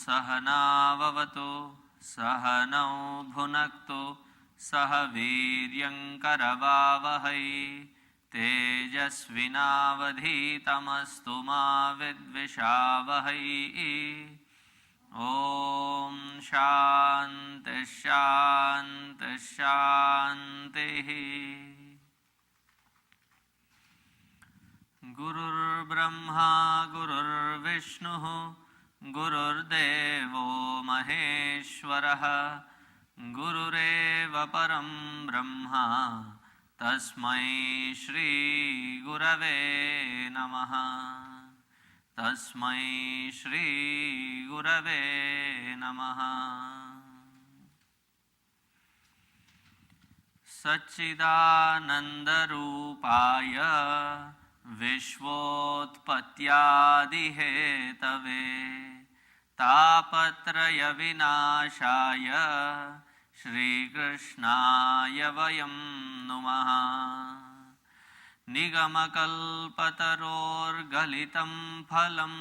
सहनाववतु सहनौ भुनक्तु सह वीर्यङ्करवावहै तेजस्विनावधीतमस्तु मा विद्विषावहै। ॐ शान्ति शान्ति शान्तिः। गुरुर्ब्रह्मा गुरुर्विष्णुः गुरुर्देवो महेश्वरः गुरुरेव परं ब्रह्मा तस्मै श्री गुरवे नमः। तस्मै श्री गुरवे नमः। सच्चिदानन्दरूपाय विश्वोत्पत्त्यादिहेतवे तापत्रयविनाशाय श्रीकृष्णाय वयं नुमः। निगमकल्पतरोर्गलितं फलं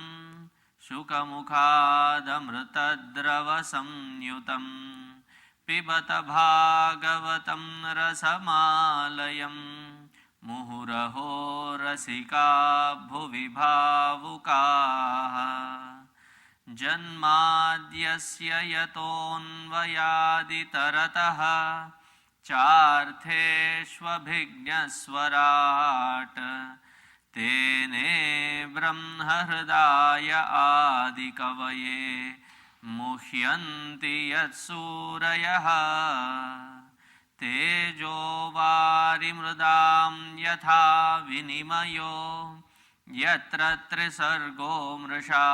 शुकमुखादमृतद्रवसंयुतं पिबत भागवतं रसमालयं मुहुरहो रसिका भुवि भावुकाः। जन्माद्यस्य यतोऽन्वयादितरतः चार्थेष्वभिज्ञस्वराट् तेने ब्रह्महृदाय आदिकवये मुह्यन्ति यत्सूरयः। तेजो वारिमृदां यथा विनिमयो यत्र त्रिसर्गो मृषा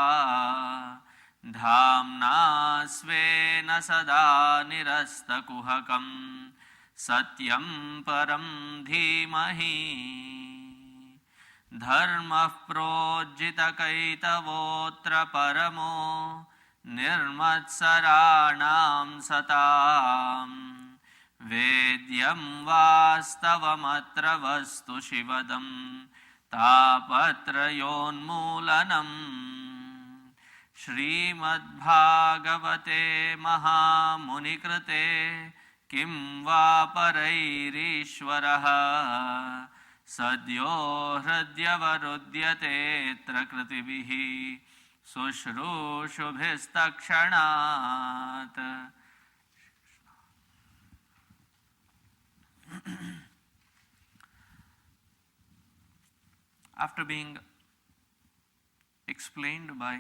धाम्ना स्वेन सदा निरस्तकुहकं सत्यं परं धीमहि। धर्मः प्रोज्झितकैतवोऽत्र परमो निर्मत्सराणां सतां वेद्यं वास्तवमत्र वस्तु शिवदं तापत्रयोन्मूलनम्। श्रीमद्भागवते महामुनिकृते किं वा परैरीश्वरः सद्यो हृद्यवरुध्यतेऽत्र कृतिभिः शुश्रूषुभिस्तक्षणात्। After being explained by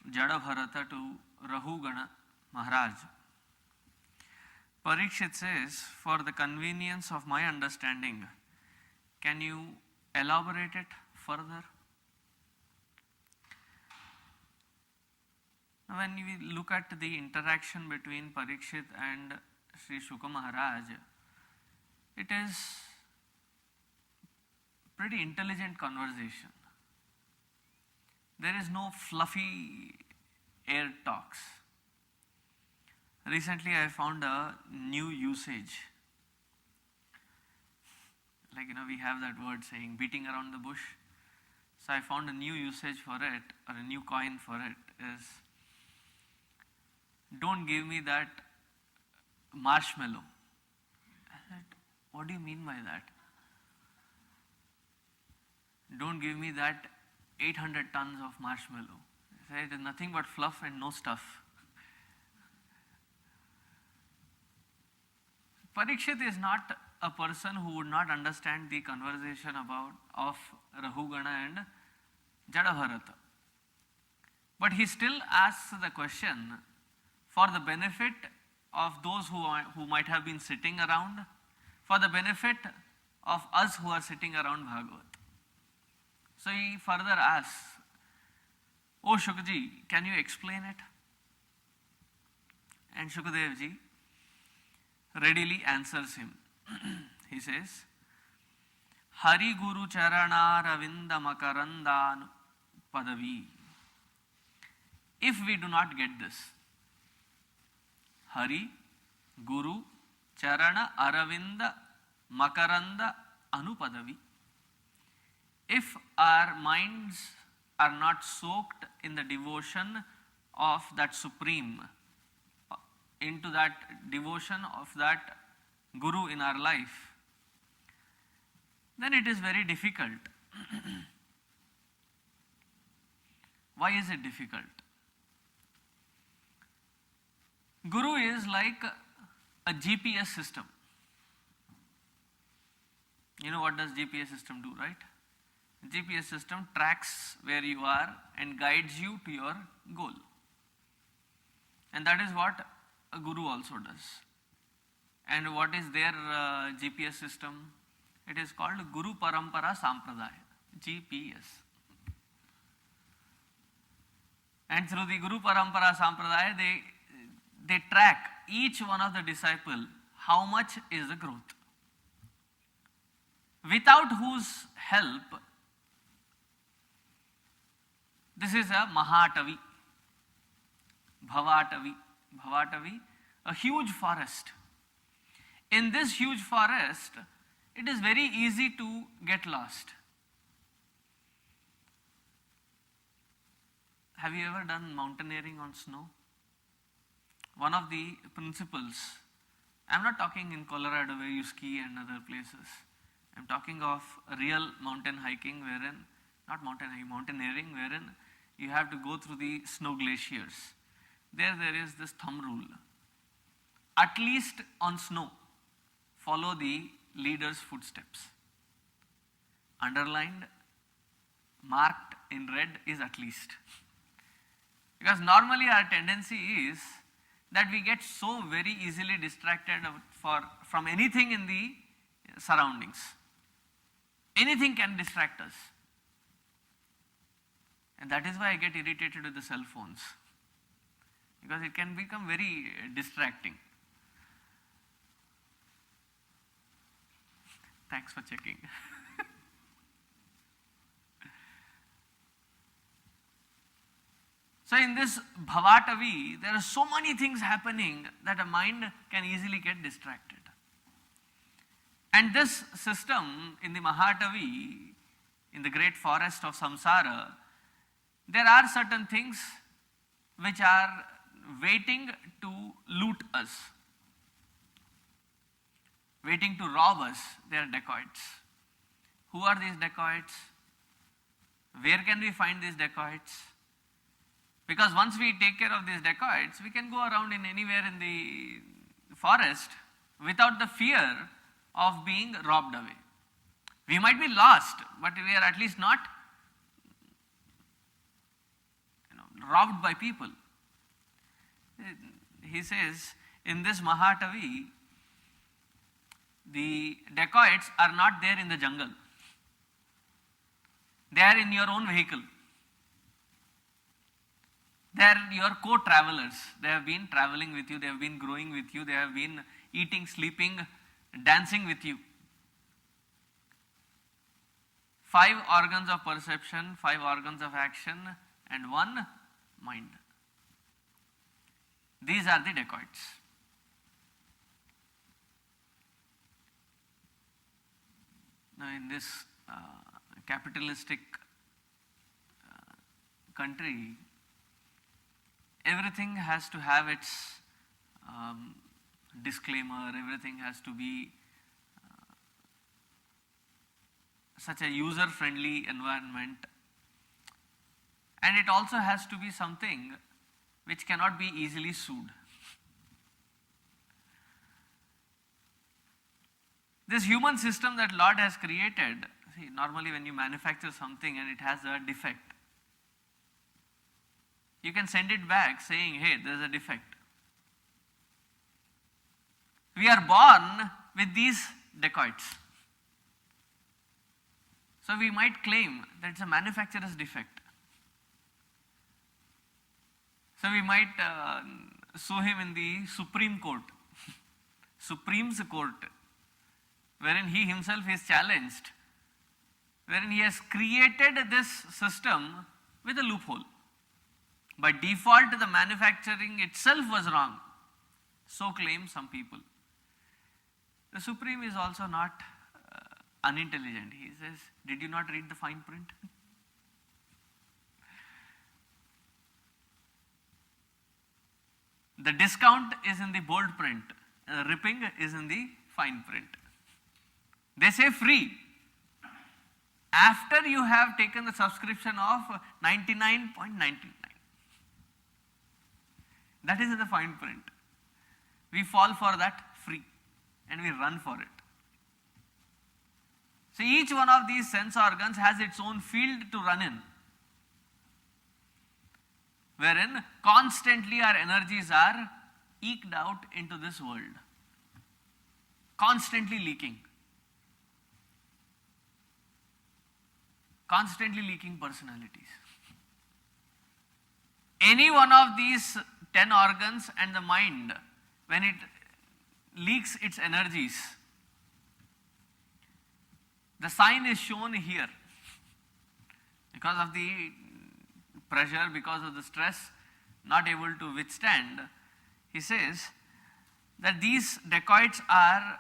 Jadabharata to Rahugana Maharaj, Parikshit says, for the convenience of my understanding, can you elaborate it further? When we look at the interaction between Parikshit and Sri Shuka Maharaj, it is pretty intelligent conversation. There is no fluffy air talks. Recently I found a new usage. Like, we have that word saying beating around the bush. So I found a new usage for it, or a new coin for it, is don't give me that marshmallow. I said, what do you mean by that? Don't give me that 800 tons of marshmallow. I said, it is nothing but fluff and no stuff. Parikshit is not a person who would not understand the conversation of Rahugana and Jadabharata. But he still asks the question for the benefit of those who might have been sitting around, for the benefit of us who are sitting around Bhagavad. So he further asks, "Oh Shukaji, can you explain it?" And Shukadev ji readily answers him. He says, Hari Guru Charana Ravinda Makarandan Padavi. If we do not get this, Hari Guru Charana Aravinda Makaranda Anupadavi, if our minds are not soaked in the devotion of that Supreme, into that devotion of that Guru in our life, then it is very difficult. Why is it difficult? Guru is like a GPS system. You know what does GPS system do, right? GPS system tracks where you are and guides you to your goal. And that is what a guru also does. And what is their GPS system? It is called Guru Parampara Sampradaya, GPS. And through the Guru Parampara Sampradaya, they track each one of the disciple, how much is the growth. Without whose help, this is a Mahatavi, Bhavatavi, a huge forest. In this huge forest, it is very easy to get lost. Have you ever done mountaineering on snow? One of the principles, I'm not talking in Colorado where you ski and other places. I'm talking of real mountain hiking wherein, not mountain hiking, mountaineering wherein you have to go through the snow glaciers. There is this thumb rule. At least on snow, follow the leader's footsteps. Underlined, marked in red is at least. Because normally our tendency is that we get so very easily distracted from anything in the surroundings. Anything can distract us. And that is why I get irritated with the cell phones. Because it can become very distracting. Thanks for checking. So in this Bhavatavi, there are so many things happening that a mind can easily get distracted. And this system in the Mahatavi, in the great forest of samsara, there are certain things which are waiting to loot us, waiting to rob us. They are dacoits. Who are these dacoits? Where can we find these dacoits? Because once we take care of these dacoits, we can go around in anywhere in the forest without the fear of being robbed away. We might be lost, but we are at least not robbed by people. He says, in this Mahatavi, the dacoits are not there in the jungle. They are in your own vehicle. They are your co-travelers. They have been traveling with you, they have been growing with you, they have been eating, sleeping, dancing with you. 5 organs of perception, 5 organs of action, and 1 mind. These are the dacoits. Now in this capitalistic country, everything has to have its disclaimer, everything has to be such a user-friendly environment, and it also has to be something which cannot be easily sued. This human system that Lord has created, see, normally when you manufacture something and it has a defect, you can send it back saying, hey, there is a defect. We are born with these dacoits. So we might claim that it's a manufacturer's defect. So we might sue him in the Supreme Court, Supreme's Court, wherein he himself is challenged, wherein he has created this system with a loophole. By default, the manufacturing itself was wrong. So claim some people. The Supreme is also not unintelligent. He says, did you not read the fine print? The discount is in the bold print, ripping is in the fine print. They say free. After you have taken the subscription of 99.99. That is in the fine print. We fall for that free and we run for it. So each one of these sense organs has its own field to run in, wherein constantly our energies are eked out into this world, constantly leaking personalities. Any one of these 10 organs and the mind, when it leaks its energies, the sign is shown here. Because of the pressure, because of the stress, not able to withstand, he says that these dacoits are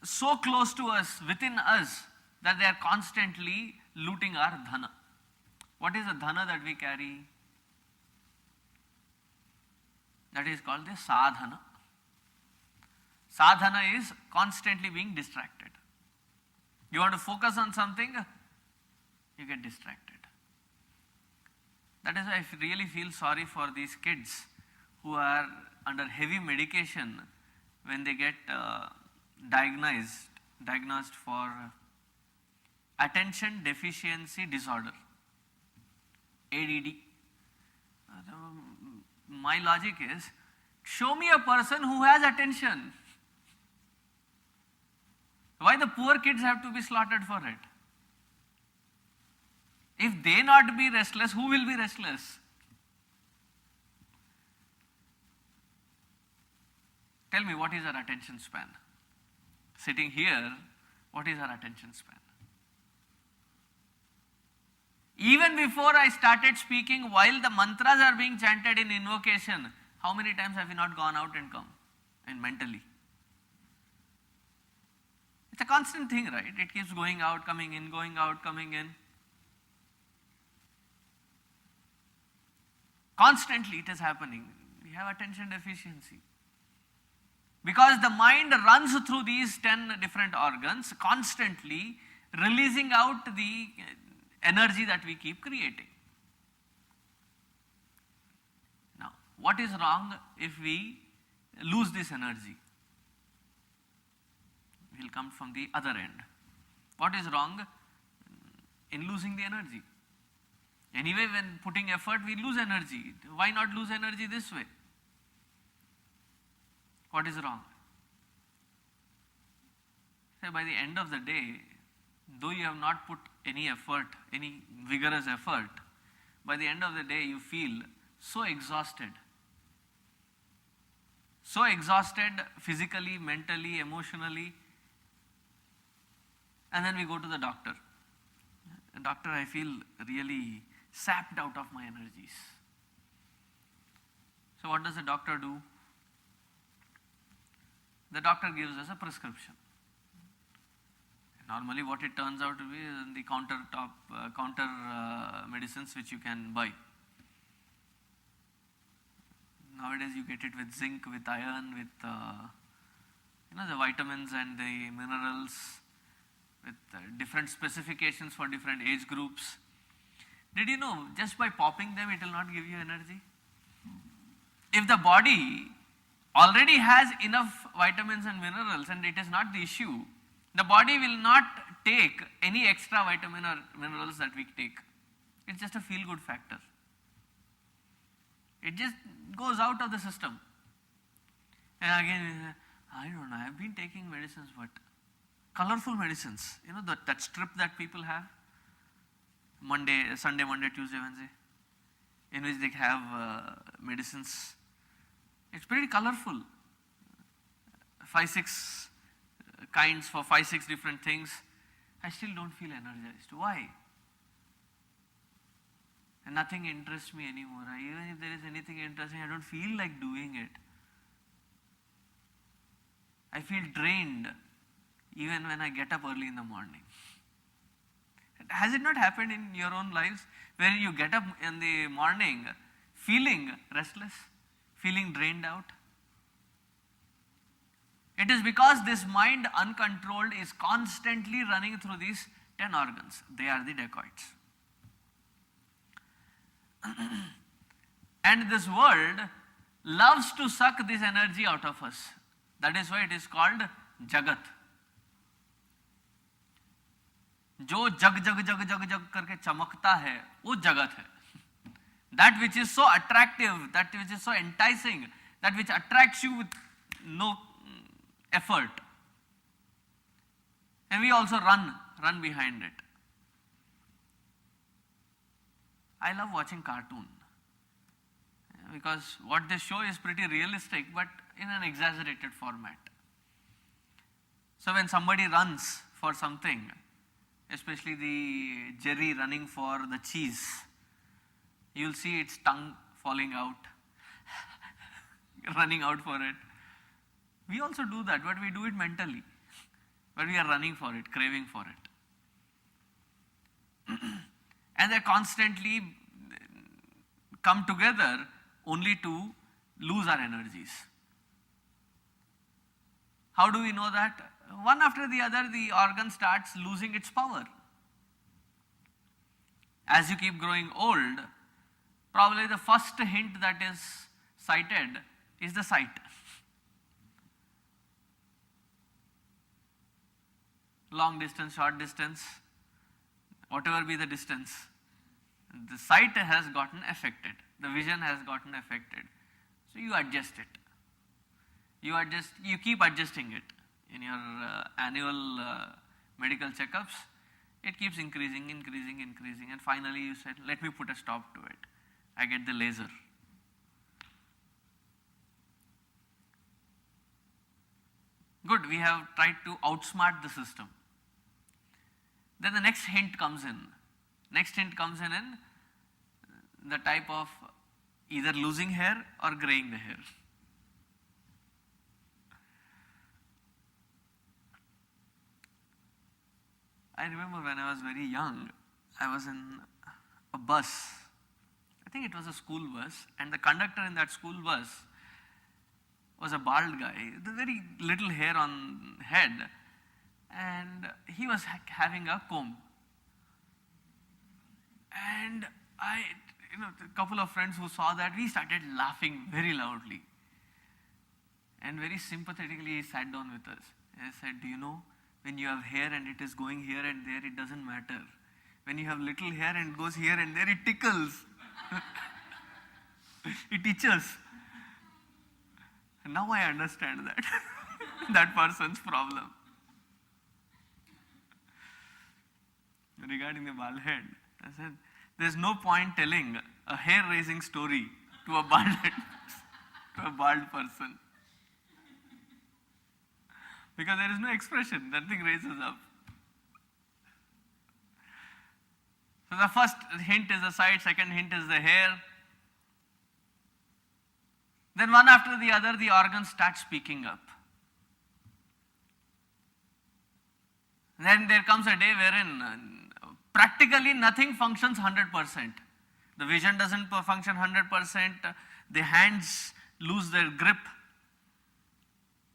so close to us, within us, that they are constantly looting our dhana. What is the dhana that we carry? That is called the sadhana. Sadhana is constantly being distracted. You want to focus on something, you get distracted. That is why I really feel sorry for these kids who are under heavy medication when they get diagnosed for attention deficiency disorder, ADD. My logic is, show me a person who has attention. Why the poor kids have to be slaughtered for it? If they not be restless, who will be restless? Tell me, what is our attention span? Sitting here, what is our attention span? Even before I started speaking, while the mantras are being chanted in invocation, how many times have we not gone out and come? And mentally. It's a constant thing, right? It keeps going out, coming in, going out, coming in. Constantly it is happening. We have attention deficiency. Because the mind runs through these 10 different organs, constantly releasing out the energy that we keep creating. Now, what is wrong if we lose this energy? We'll come from the other end. What is wrong in losing the energy? Anyway, when putting effort, we lose energy. Why not lose energy this way? What is wrong? So by the end of the day, though you have not put any effort, any vigorous effort, by the end of the day you feel so exhausted. So exhausted physically, mentally, emotionally. And then we go to the doctor. Doctor, I feel really sapped out of my energies. So what does the doctor do? The doctor gives us a prescription. Normally what it turns out to be is the counter medicines which you can buy. Nowadays you get it with zinc, with iron, with the vitamins and the minerals, with different specifications for different age groups. Did you know just by popping them it will not give you energy? If the body already has enough vitamins and minerals and it is not the issue, the body will not take any extra vitamin or minerals that we take. It's just a feel-good factor. It just goes out of the system. And again, I don't know, I've been taking medicines, but colorful medicines, that strip that people have, Sunday, Monday, Tuesday, Wednesday, in which they have medicines. It's pretty colorful. 5-6 kinds for 5-6 different things. I still don't feel energized. Why? And nothing interests me anymore. Even if there is anything interesting, I don't feel like doing it. I feel drained even when I get up early in the morning. Has it not happened in your own lives where you get up in the morning feeling restless, feeling drained out? It is because this mind uncontrolled is constantly running through these 10 organs. They are the dacoits. And this world loves to suck this energy out of us. That is why it is called Jagat. जो जग जग जग जग जग करके चमकता है वो जगत है. That which is so attractive, that which is so enticing, that which attracts you with no effort. And we also run behind it. I love watching cartoon because what they show is pretty realistic but in an exaggerated format. So when somebody runs for something, especially the Jerry running for the cheese, you'll see its tongue falling out, running out for it. We also do that, but we do it mentally. But we are running for it, craving for it. And they constantly come together only to lose our energies. How do we know that? One after the other, the organ starts losing its power. As you keep growing old, probably the first hint that is cited is the sight. Long distance, short distance, whatever be the distance, the sight has gotten affected, the vision has gotten affected. So you adjust it. You keep adjusting it. In your annual medical checkups, it keeps increasing, and finally you said, let me put a stop to it. I get the laser. Good, we have tried to outsmart the system. Then the next hint comes in. Next hint comes in the type of either losing hair or graying the hair. I remember when I was very young, I was in a bus. I think it was a school bus, and the conductor in that school bus was a bald guy, with very little hair on head, and he was having a comb. And a couple of friends who saw that, we started laughing very loudly. And very sympathetically, he sat down with us. And I said, do you know, when you have hair and it is going here and there, it doesn't matter. When you have little hair and it goes here and there, it tickles. It itches. Now I understand that. That person's problem. Regarding the bald head, I said, there's no point telling a hair-raising story to a bald head, to a bald person. Because there is no expression, nothing raises up. So the first hint is the sight, second hint is the hair. Then one after the other, the organs start speaking up. Then there comes a day wherein practically nothing functions 100%. The vision doesn't function 100%, the hands lose their grip.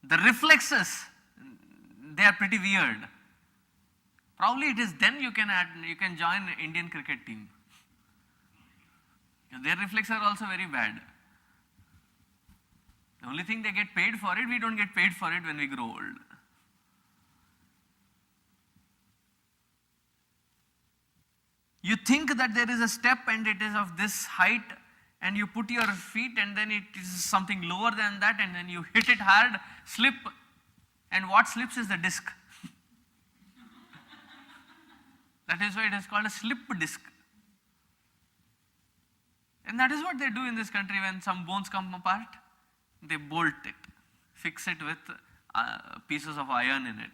The reflexes, they are pretty weird. Probably it is then you can join the Indian cricket team. Their reflexes are also very bad. The only thing they get paid for it, we don't get paid for it when we grow old. You think that there is a step and it is of this height, and you put your feet and then it is something lower than that, and then you hit it hard, slip, and what slips is the disc. That is why it is called a slip disc. And that is what they do in this country when some bones come apart. They bolt it, fix it with pieces of iron in it.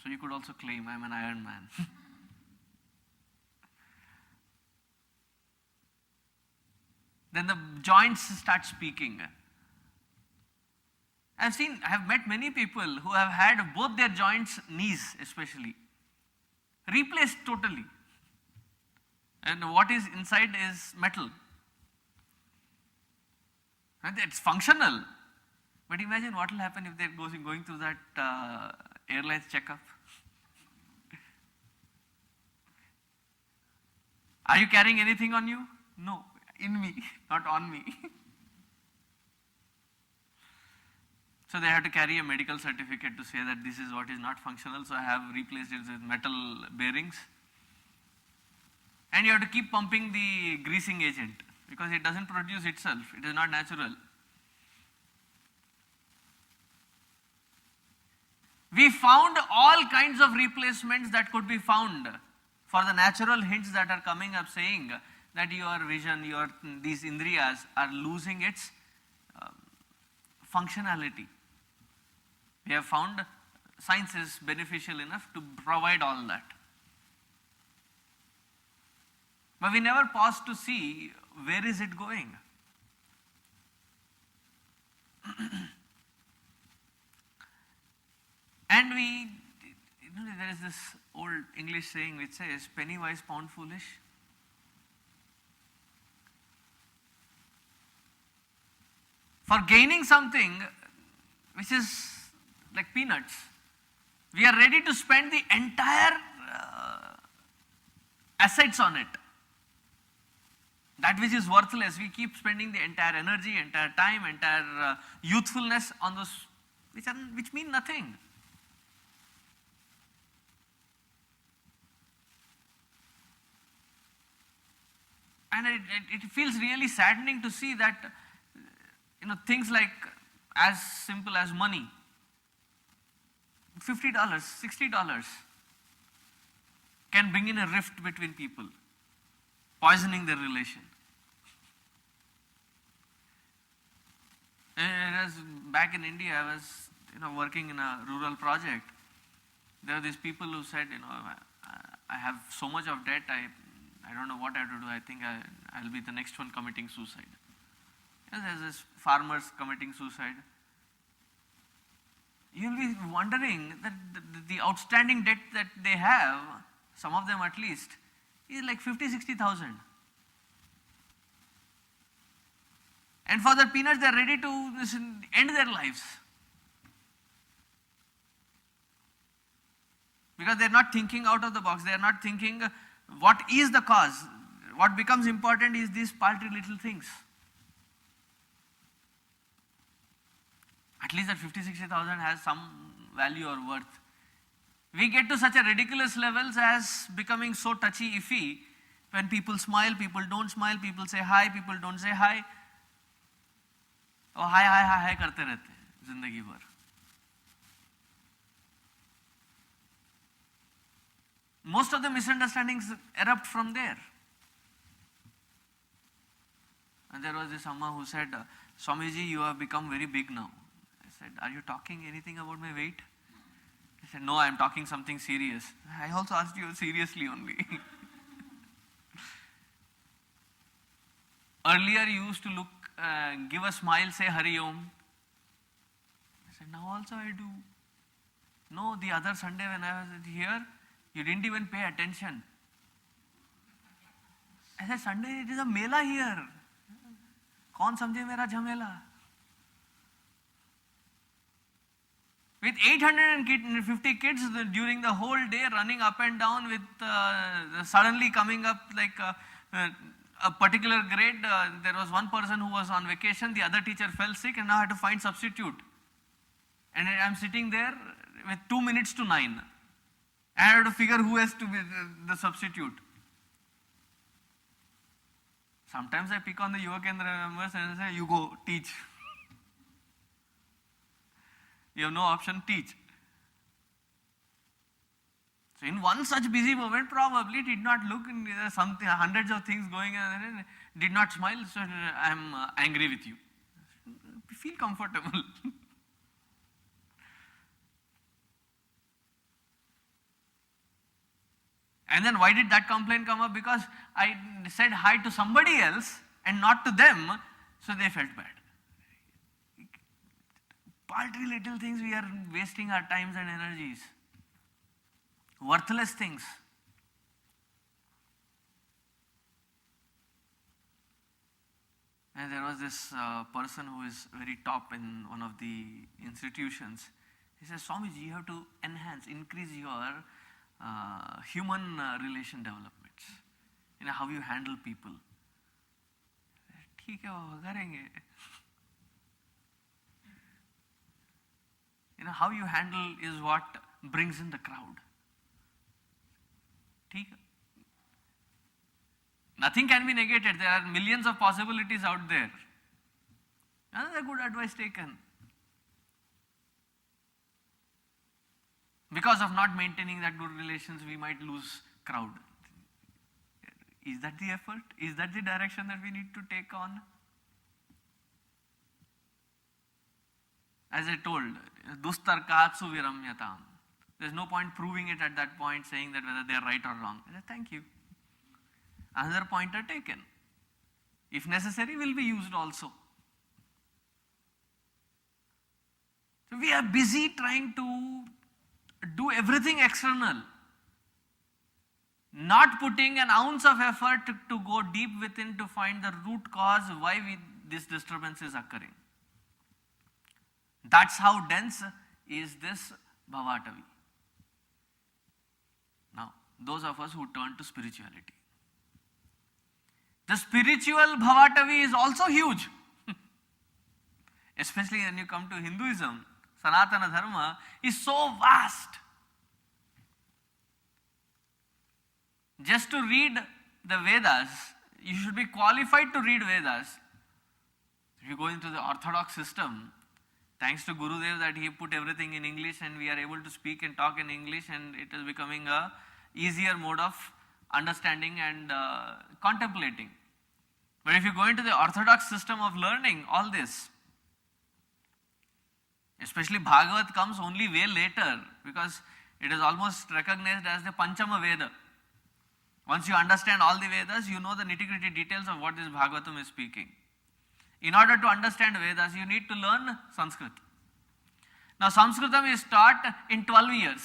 So you could also claim, I'm an Iron Man. Then the joints start speaking. I have met many people who have had both their joints, knees especially, replaced totally. And what is inside is metal. And it's functional, But imagine what will happen if they're going through that airlines checkup. Are you carrying anything on you? No, in me, not on me. So they have to carry a medical certificate to say that this is what is not functional, so I have replaced it with metal bearings. And you have to keep pumping the greasing agent because it doesn't produce itself, it is not natural. We found all kinds of replacements that could be found for the natural hints that are coming up saying that your vision, these indriyas are losing its functionality. We have found science is beneficial enough to provide all that. But we never pause to see where is it going. And there is this old English saying which says, penny wise, pound foolish. For gaining something which is like peanuts, we are ready to spend the entire assets on it. That which is worthless, we keep spending the entire energy, entire time, entire youthfulness on those which mean nothing. And it feels really saddening to see that things like as simple as money, $50, $60 can bring in a rift between people, poisoning their relation. Whereas back in India, I was working in a rural project. There were these people who said, I have so much of debt, I don't know what I have to do. I think I'll be the next one committing suicide. There's this farmers committing suicide. You'll be wondering that the outstanding debt that they have, some of them at least, is like 50,000-60,000. And for the peanuts, they're ready to end their lives. Because they're not thinking out of the box. They're not thinking what is the cause. What becomes important is these paltry little things. At least that 50,000-60,000 has some value or worth. We get to such a ridiculous levels as becoming so touchy-iffy. When people smile, people don't smile. People say hi, people don't say hi. Oh, hi करते रहते हैं जिंदगी भर. Most of the misunderstandings erupt from there. And there was this Amma who said, Swamiji, you have become very big now. I said, are you talking anything about my weight? He said, no, I am talking something serious. I also asked you seriously only. Earlier you used to look, give a smile, say Hari Om. I said, now also I do. No, the other Sunday when I was here, you didn't even pay attention. I said, Sunday, it is a mela here. कौन समझे मेरा झमेला? With 850 kids during the whole day running up and down with suddenly coming up like a particular grade, there was one person who was on vacation, the other teacher fell sick and now I had to find substitute. And I'm sitting there with 2 minutes to 9. I had to figure who has to be the substitute. Sometimes I pick on the Yuva Kendra members and say, you go, teach. You have no option, teach. So in one such busy moment, probably did not look, something, hundreds of things going on, did not smile, so I am angry with you. Feel comfortable. And then why did that complaint come up? Because I said hi to somebody else and not to them, so they felt bad. Paltry little things, we are wasting our times and energies. Worthless things. And there was was this person who is very top in one of the institutions. He says, Swamiji, you have to increase your human relation developments. How you handle people. ठीक है बाबा करेंगे. How you handle is what brings in the crowd. ठीक है. Nothing can be negated. There are millions of possibilities out there. Another good advice taken. Because of not maintaining that good relations, we might lose crowd. Is that the effort? Is that the direction that we need to take on? As I told, dustarkatsu viramyatam. There's no point proving it at that point, saying that whether they are right or wrong. I said, thank you. Another pointer taken. If necessary, will be used also. So we are busy trying to do everything external, not putting an ounce of effort to go deep within to find the root cause why this disturbance is occurring. That's how dense is this Bhavatavi. Now, those of us who turn to spirituality. The spiritual Bhavatavi is also huge. Especially when you come to Hinduism, Sanatana Dharma is so vast. Just to read the Vedas, you should be qualified to read Vedas. If you go into the orthodox system, thanks to Gurudev that he put everything in English and we are able to speak and talk in English, and it is becoming a easier mode of understanding and contemplating. But if you go into the orthodox system of learning all this, especially Bhagavat comes only way later, because it is almost recognized as the Panchama Veda. Once you understand all the Vedas, you know the nitty-gritty details of what this Bhagavatam is speaking. In order to understand Vedas, you need to learn Sanskrit. Now, Sanskritam is taught in 12 years.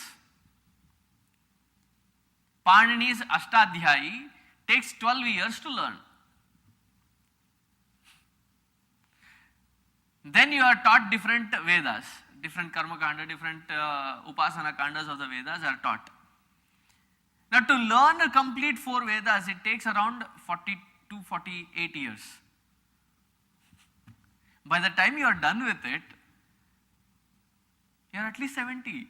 Panini's Ashtadhyayi takes 12 years to learn. Then you are taught different Vedas, different Karma Kanda, different Upasana Kandas of the Vedas are taught. Now, to learn a complete 4 Vedas, it takes around 40 to 48 years. By the time you are done with it, you are at least 70.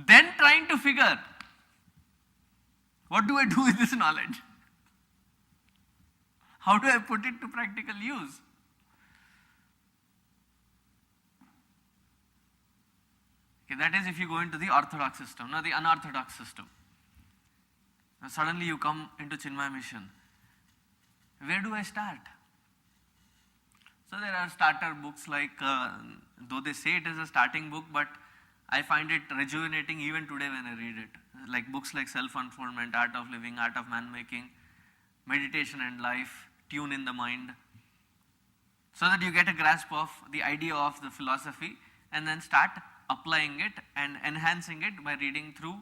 Then trying to figure, what do I do with this knowledge? How do I put it to practical use? Okay, that is if you go into the orthodox system. Now the unorthodox system. Now suddenly you come into Chinmaya Mission. Where do I start? So there are starter books like, though they say it is a starting book, but I find it rejuvenating even today when I read it. Like books like Self-Unfoldment, Art of Living, Art of Man-Making, Meditation and Life, Tune in the Mind, so that you get a grasp of the idea of the philosophy and then start applying it and enhancing it by reading through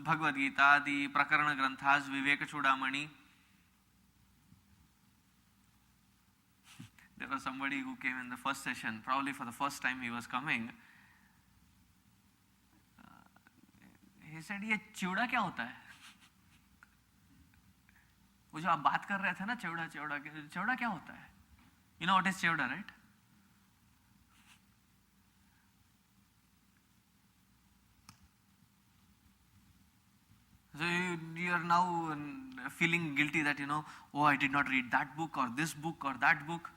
Bhagavad Gita, the Prakarana Granthas, Viveka Chudamani. There was somebody who came in the first session, probably for the first time he was coming. He said, ये चिवड़ा क्या होता है? वो जो आप बात कर रहे थे ना चिवड़ा क्या होता है? You know what is chivda, right? So you are now feeling guilty that, oh, I did not read that book or this book or that book.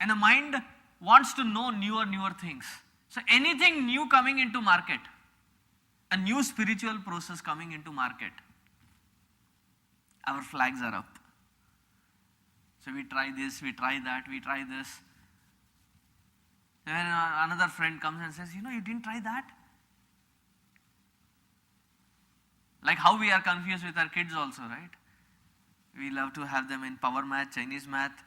And the mind wants to know newer things. So anything new coming into market, a new spiritual process coming into market, our flags are up. So we try this, we try that, we try this. Then another friend comes and says, you didn't try that? Like how we are confused with our kids also, right? We love to have them in power math, Chinese math,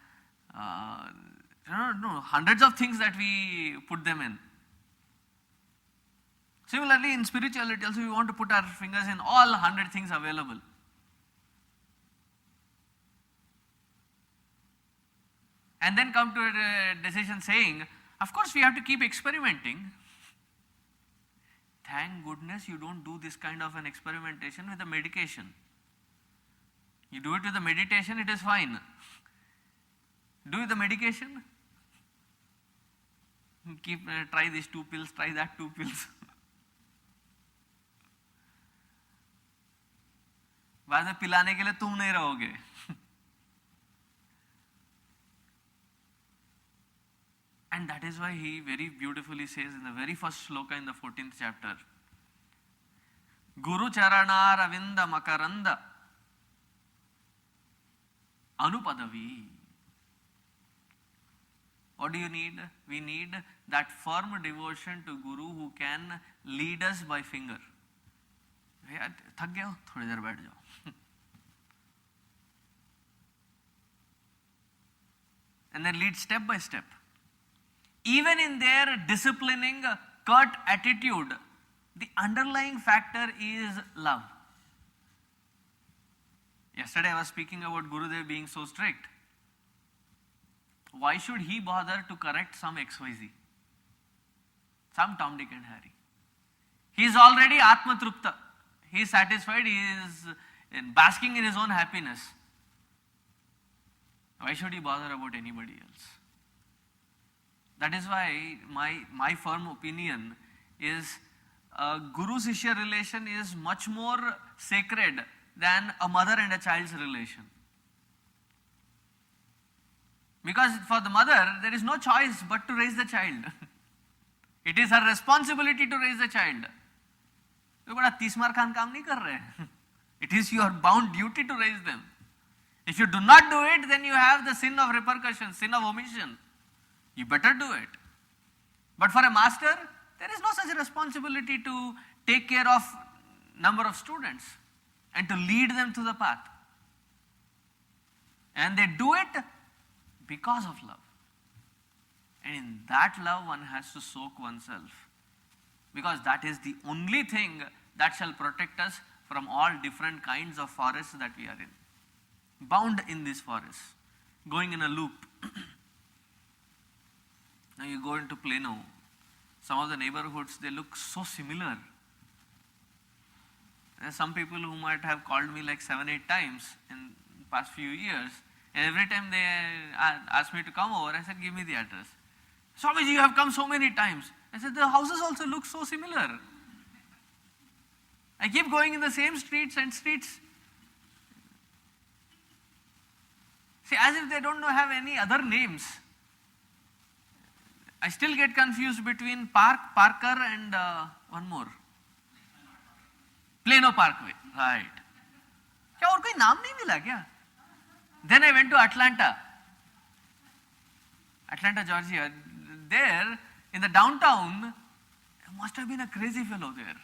hundreds of things that we put them in. Similarly, in spirituality also, we want to put our fingers in all 100 things available. and then come to a decision saying, of course we have to keep experimenting. Thank goodness you don't do this kind of an experimentation with a medication. You do it with the meditation, it is fine. Do with the medication, try these 2 pills, try that 2 pills. बाद में पिलाने के लिए तुम नहीं रहोगे. And that is why he very beautifully says in the very first shloka in the 14th chapter, Guru Charana Ravinda Makaranda Anupadavi. What do you need? We need that firm devotion to Guru who can lead us by finger. थक गए हो, थोड़ी देर बैठ जाओ. And then lead step by step. Even in their disciplining, curt attitude, the underlying factor is love. Yesterday I was speaking about Gurudev being so strict. Why should he bother to correct some XYZ? Some Tom, Dick and Harry. He is already Atma Trupta. He is satisfied, he is basking in his own happiness. Why should he bother about anybody else? That is why my firm opinion is Guru-Sishya relation is much more sacred than a mother and a child's relation. Because for the mother, there is no choice but to raise the child. It is her responsibility to raise the child. तो बड़ा 30 मार खान काम नहीं कर रहे. It is your bound duty to raise them. If you do not do it, then you have the sin of repercussion, sin of omission. You better do it. But for a master, there is no such responsibility to take care of number of students and to lead them to the path. And they do it because of love. And in that love, one has to soak oneself. Because that is the only thing that shall protect us from all different kinds of forests that we are in. Bound in this forest, going in a loop. Now you go into Plano, some of the neighborhoods, they look so similar. There are some people who might have called me like 7-8 times in the past few years, and every time they asked me to come over, I said, give me the address. Swamiji, you have come so many times. I said, the houses also look so similar. I keep going in the same streets and streets. See, as if they don't have any other names. I still get confused between Parker and one more. Plano Parkway, right. क्या और कोई नाम नहीं मिला क्या? Then I went to Atlanta, Georgia. There, in the downtown, there must have been a crazy fellow there.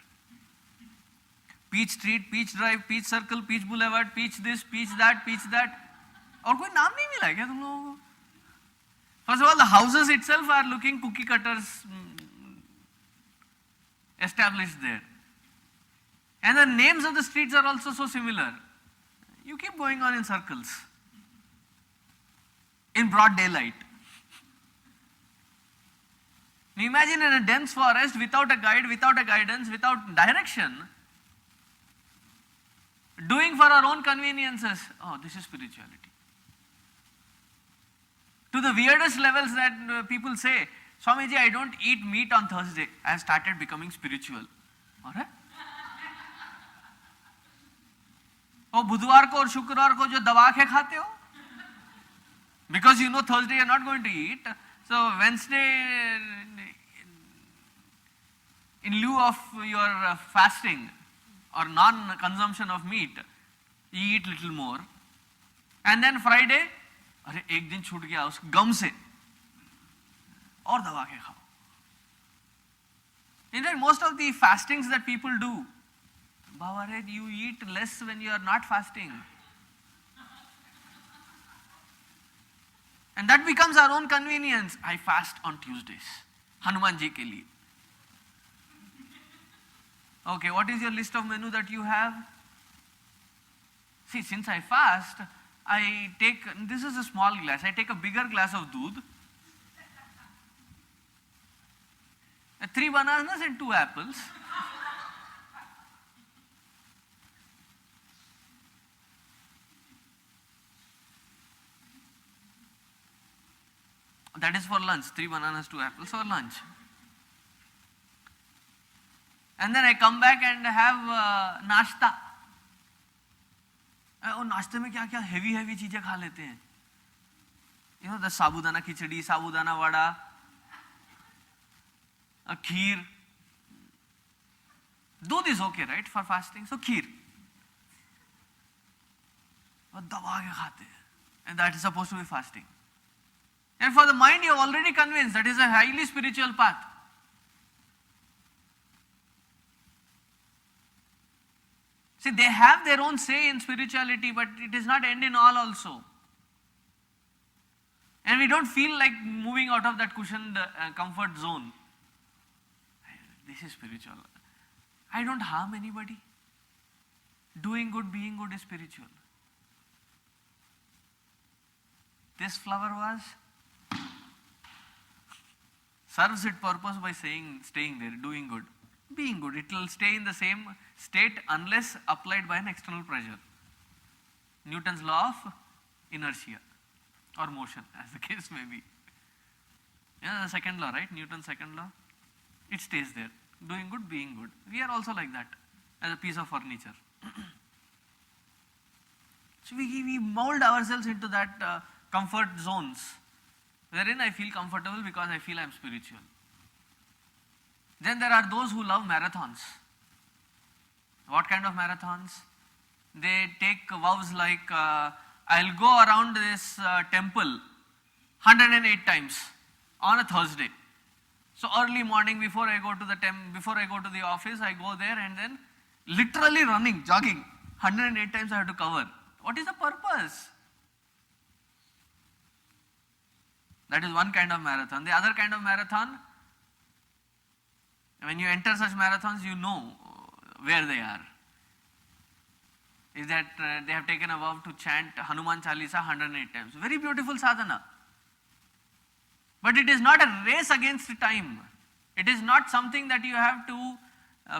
Peach Street, Peach Drive, Peach Circle, Peach Boulevard, Peach this, Peach that, Peach that. और कोई नाम नहीं मिला क्या तुम लोगों को? First of all, the houses itself are looking cookie cutters established there. And the names of the streets are also so similar. You keep going on in circles. In broad daylight. Now imagine in a dense forest without a guide, without a guidance, without direction, doing for our own conveniences. Oh, this is spirituality. To the weirdest levels that people say, Swamiji, I don't eat meat on Thursday. I have started becoming spiritual. Alright? और बुधवार को और शुक्रवार को जो दबा के खाते हो, because you know Thursday you are not going to eat, so Wednesday, in lieu of your fasting or non-consumption of meat, you eat little more, and then Friday, अरे एक दिन छूट गया उस गम से और दबा के खाओ. In fact, most of the fastings that people do, Baba, you eat less when you are not fasting. And that becomes our own convenience. I fast on Tuesdays. Hanuman ji ke liye. Okay, what is your list of menu that you have? See, since I fast, I take, this is a small glass, I take a bigger glass of doodh, 3 bananas and 2 apples. That is for lunch, 3 bananas, 2 apples for lunch. And then I come back and have nashta. और नाश्ते में क्या क्या heavy चीजें खा लेते हैं. You know, the sabudana khichdi, sabudana vada, a kheer. Doodh is okay, right, for fasting? So kheer. और दबा के खाते हैं. And that is supposed to be fasting. And for the mind, you are already convinced that is a highly spiritual path. See, they have their own say in spirituality, but it is not end in all also. And we don't feel like moving out of that cushioned comfort zone. This is spiritual. I don't harm anybody. Doing good, being good is spiritual. This flower was serves its purpose by staying there, doing good, being good. It will stay in the same state unless applied by an external pressure. Newton's law of inertia or motion, as the case may be. Yeah, the second law, right? Newton's second law. It stays there. Doing good, being good. We are also like that, as a piece of furniture. So we mold ourselves into that comfort zones, wherein I feel comfortable because I feel I am spiritual. Then there are those who love marathons. What kind of marathons? They take vows like, I'll go around this temple 108 times on a Thursday. So early morning before I go to the office, I go there and then literally running, jogging, 108 times I have to cover. What is the purpose? That is one kind of marathon. The other kind of marathon, when you enter such marathons, you know where they are. Is that they have taken a vow to chant Hanuman Chalisa 108 times. Very beautiful sadhana. But it is not a race against time. It is not something that you have to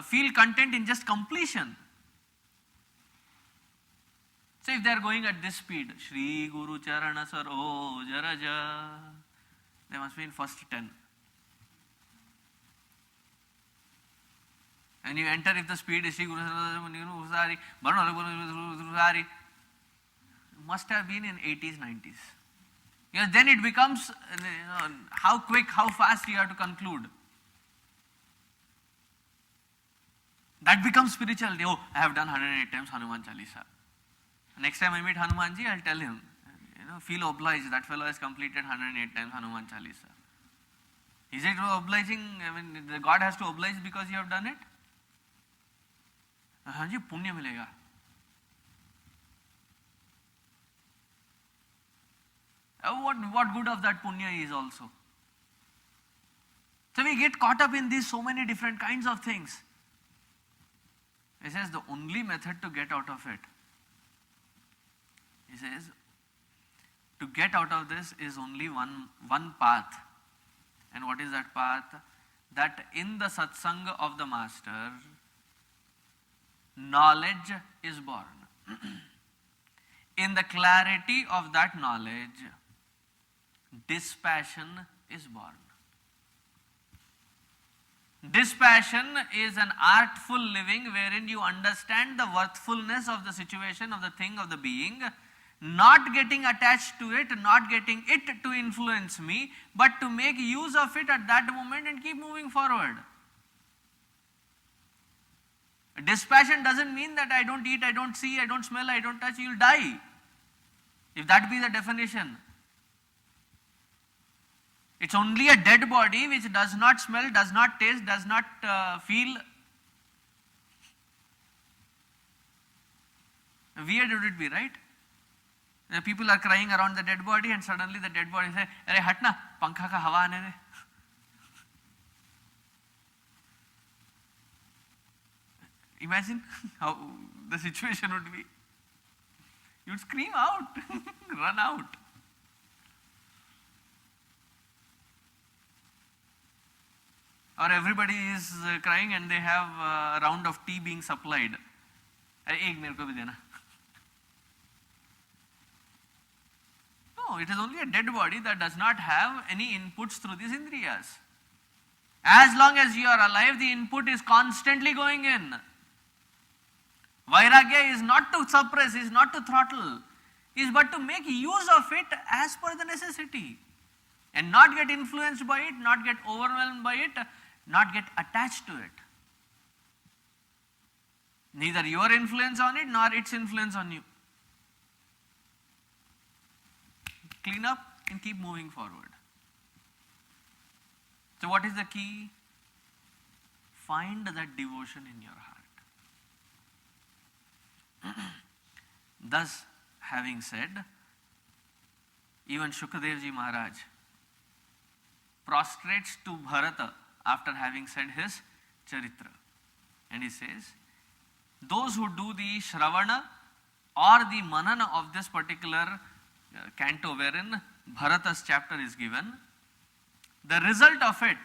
feel content in just completion. So if they are going at this speed, Shri Guru Charana Saroj Raja, they must be in first 10. And you enter, if the speed is Shri Guru Sarana Saroj, must have been in 80s, 90s. Because then it becomes how quick, how fast you have to conclude. That becomes spirituality. Oh, I have done 108 times Hanuman Chalisa. Next time I meet Hanumanji, I'll tell him, feel obliged. That fellow has completed 108 times Hanuman Chalisa. Is it obliging? I mean, God has to oblige because you have done it? हाँ जी, पुण्य मिलेगा. What good of that punya is also. So we get caught up in these so many different kinds of things. He says the only method to get out of it, he says, to get out of this is only one path. And what is that path? That in the satsang of the master, knowledge is born. In the clarity of that knowledge, dispassion is born. Dispassion is an artful living wherein you understand the worthfulness of the situation, of the thing, of the being, not getting attached to it, not getting it to influence me, but to make use of it at that moment and keep moving forward. Dispassion doesn't mean that I don't eat, I don't see, I don't smell, I don't touch, you'll die. If that be the definition. It's only a dead body which does not smell, does not taste, does not feel. Weird would it be, right? People are crying around the dead body and suddenly the dead body says, "Arey hatna, pankha ka hawa aane de." Imagine how the situation would be. You'd scream out, run out. Or everybody is crying and they have a round of tea being supplied. Ek mere ko bhi dena. No, it is only a dead body that does not have any inputs through these indriyas. As long as you are alive, the input is constantly going in. Vairagya is not to suppress, is not to throttle, is but to make use of it as per the necessity. And not get influenced by it, not get overwhelmed by it, not get attached to it. Neither your influence on it nor its influence on you. Clean up and keep moving forward. So what is the key? Find that devotion in your heart. Thus, having said, even Shukadev Ji Maharaj prostrates to Bharata after having said his Charitra. And he says, those who do the Shravana or the Manana of this particular canto wherein Bharata's chapter is given, the result of it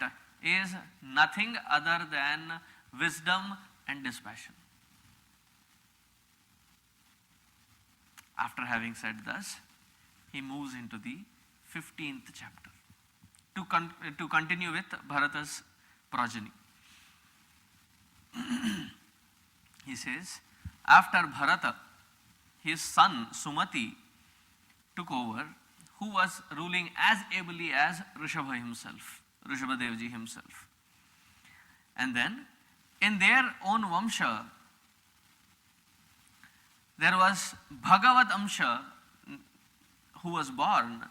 is nothing other than wisdom and dispassion. After having said thus, he moves into the 15th chapter to continue with Bharata's progeny. He says, after Bharata, his son Sumati took over, who was ruling as ably as Rishabha himself, Rishabhadevji himself. And then, in their own Vamsha, there was Bhagavat Amsha who was born,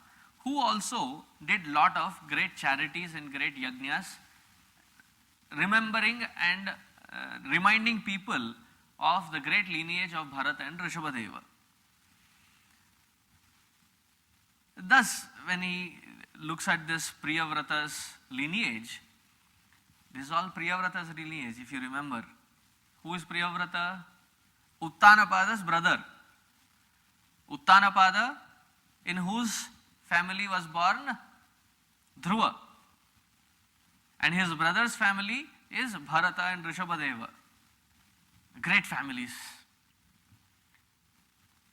who also did lot of great charities and great yajnas, remembering and reminding people of the great lineage of Bharata and Rishabhadeva. Thus, when he looks at this Priyavrata's lineage, this is all Priyavrata's lineage, if you remember. Who is Priyavrata? Uttanapada's brother. Uttanapada, in whose family was born Dhruva. And his brother's family is Bharata and Rishabhadeva. Great families.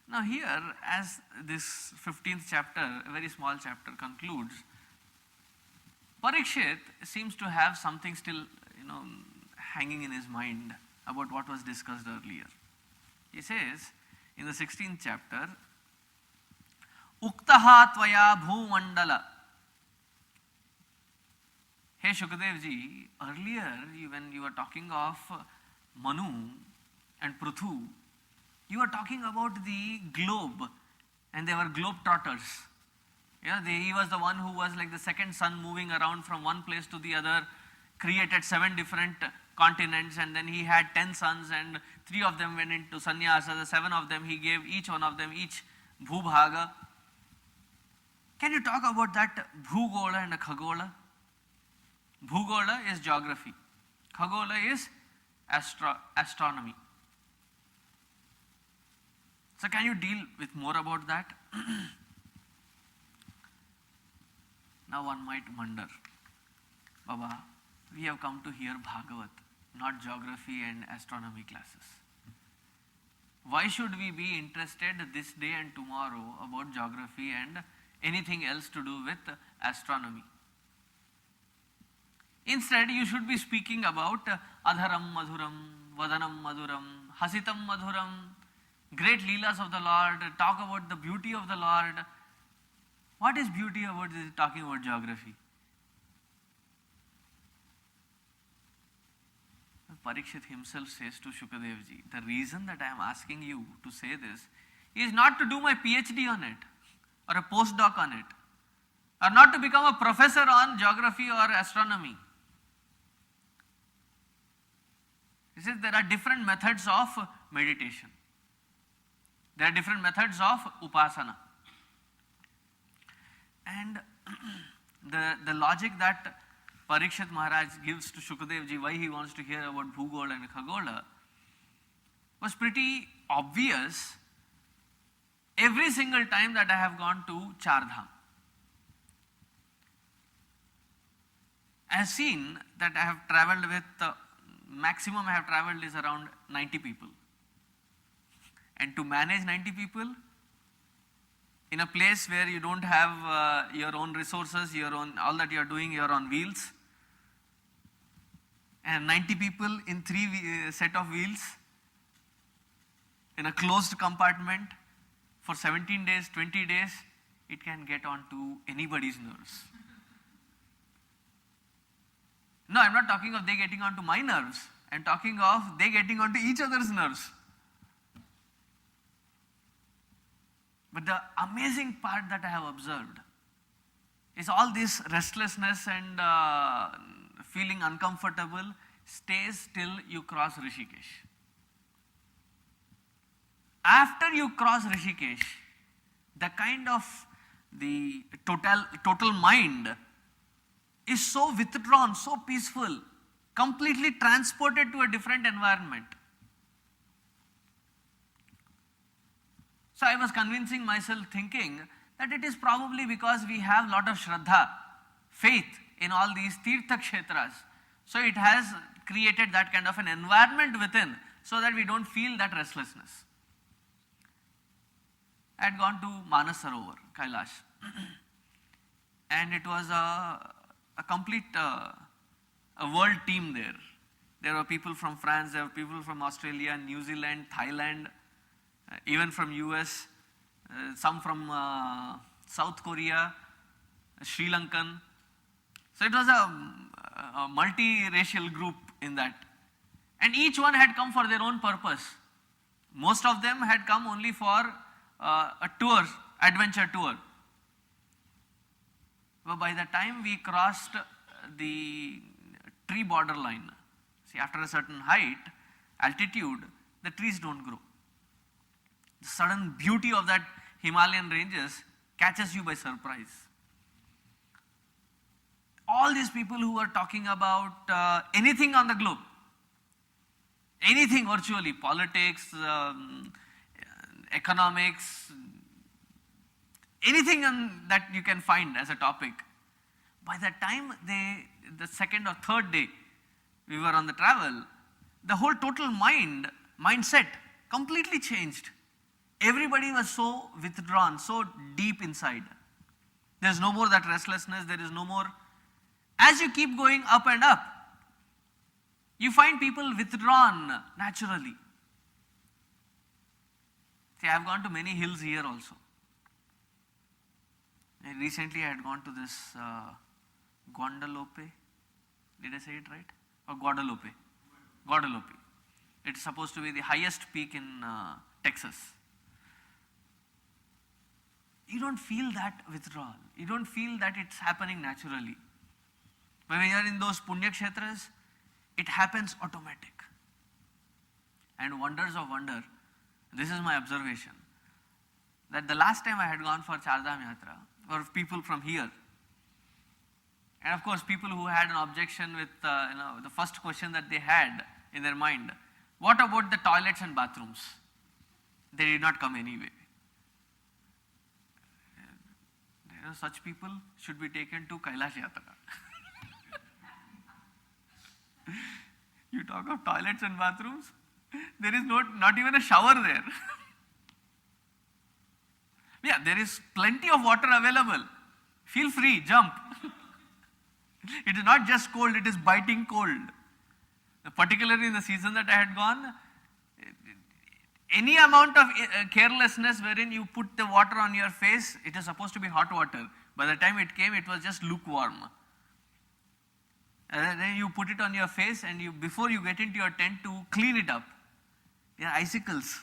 Now here, as this 15th chapter, a very small chapter concludes, Parikshit seems to have something still, hanging in his mind about what was discussed earlier. He says in the 16th chapter, Uktaha tvaya bhumandala. Hey Shukadev ji, earlier when you were talking of Manu and Pruthu, you were talking about the globe, and they were globe trotters. He was the one who was like the second sun moving around from one place to the other, created 7 different continents, and then he had 10 sons, and 3 of them went into sannyasa, the 7 of them he gave each one of them each bhubhaga. Can you talk about that bhugola and khagola? Bhugola is geography. Khagola is astronomy. So can you deal with more about that? Now one might wonder, Baba, we have come to hear Bhagavat, not geography and astronomy classes. Why should we be interested this day and tomorrow about geography and anything else to do with astronomy? Instead, you should be speaking about Adharam Madhuram, Vadanam Madhuram, Hasitam Madhuram, great leelas of the Lord, talk about the beauty of the Lord. What is beauty about this, talking about geography? Parikshit himself says to Shukadev ji, the reason that I am asking you to say this is not to do my PhD on it, or a postdoc on it, or not to become a professor on geography or astronomy. He says there are different methods of meditation. There are different methods of upasana. And the logic that Parikshit Maharaj gives to Shukadev ji, why he wants to hear about Bhugola and Khagola, was pretty obvious every single time that I have gone to Char Dham, I have seen that I have traveled with, maximum I have traveled is around 90 people. And to manage 90 people in a place where you don't have your own resources, your own, all that you are doing, you are on wheels, and 90 people in 3 set of wheels in a closed compartment for 17 days, 20 days, it can get on to anybody's nerves. No, I'm not talking of they getting onto my nerves. I'm talking of they getting onto each other's nerves. But the amazing part that I have observed is all this restlessness and feeling uncomfortable stays till you cross Rishikesh. After you cross Rishikesh, the kind of the total mind is so withdrawn, so peaceful, completely transported to a different environment. So I was convincing myself, thinking that it is probably because we have lot of Shraddha, faith in all these Tirtha Kshetras. So it has created that kind of an environment within, so that we don't feel that restlessness. I had gone to Manas Sarovar, Kailash, and it was a complete a world team there. There were people from France, there were people from Australia, New Zealand, Thailand, even from US, some from South Korea, Sri Lankan. So it was a multi-racial group in that. And each one had come for their own purpose. Most of them had come only for a tour, adventure tour. But by the time we crossed the tree borderline, see, after a certain height, altitude, the trees don't grow. The sudden beauty of that Himalayan ranges catches you by surprise. All these people who are talking about anything on the globe, anything virtually, politics, economics, anything that you can find as a topic. By the time the second or third day we were on the travel, the whole total mindset completely changed. Everybody was so withdrawn, so deep inside. There's no more that restlessness, there is no more. As you keep going up and up, you find people withdrawn naturally. See, I have gone to many hills here also. And recently I had gone to this Guadalupe. Did I say it right? Or Guadalupe? Guadalupe. It's supposed to be the highest peak in Texas. You don't feel that withdrawal. You don't feel that it's happening naturally. But when you are in those Punya Kshetras, it happens automatic. And wonders of wonder, this is my observation, that the last time I had gone for Char Dham Yatra were people from here. And of course, people who had an objection with, the first question that they had in their mind, what about the toilets and bathrooms? They did not come anyway. Such people should be taken to Kailash Yatra. You talk of toilets and bathrooms, there is not even a shower there. Yeah, there is plenty of water available. Feel free, jump. It is not just cold, it is biting cold. Particularly in the season that I had gone, any amount of carelessness wherein you put the water on your face, it is supposed to be hot water. By the time it came, it was just lukewarm. And then you put it on your face, and before you get into your tent to clean it up, there are icicles.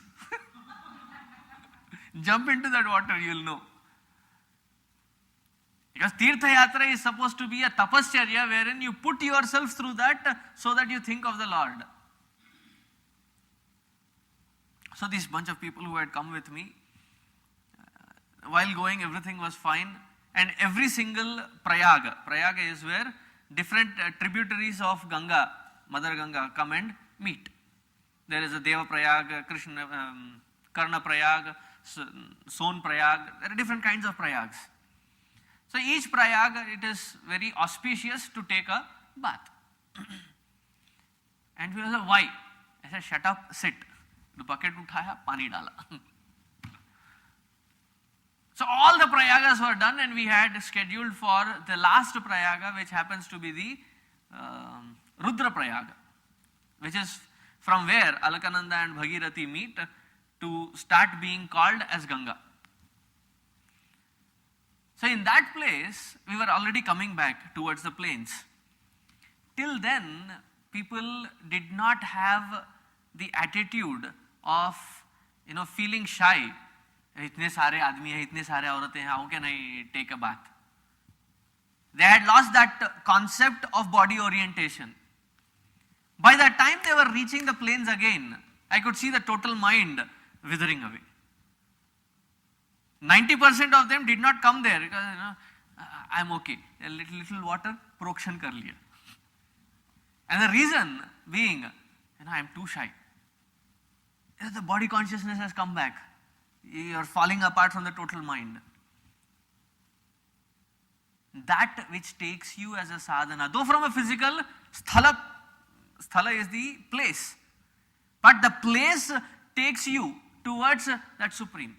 Jump into that water, you will know. Because Tirtha Yatra is supposed to be a tapascharya wherein you put yourself through that so that you think of the Lord. So this bunch of people who had come with me, while going everything was fine, and every single Prayaga is where different tributaries of Ganga, Mother Ganga, come and meet. There is a Deva Prayag, Karna Prayag, Son Prayag, there are different kinds of Prayags. So each Prayag, it is very auspicious to take a bath. And we were like, why? I said, shut up, sit. The bucket uthaya, pani dala. So all the Prayagas were done, and we had scheduled for the last Prayaga, which happens to be the Rudra Prayaga, which is from where Alakananda and Bhagirathi meet to start being called as Ganga. So in that place, we were already coming back towards the plains. Till then, people did not have the attitude of, feeling shy. इतने सारे आदमी हैं, इतने सारे औरतें हैं, how can I take a bath? They had lost that concept of body orientation. By the time they were reaching the plains again, I could see the total mind withering away. 90% of them did not come there because, I'm okay. A little water, prokshan kar liya. And the reason being, I'm too shy. The body consciousness has come back. You are falling apart from the total mind. That which takes you as a sadhana, though from a physical, sthala is the place, but the place takes you towards that supreme.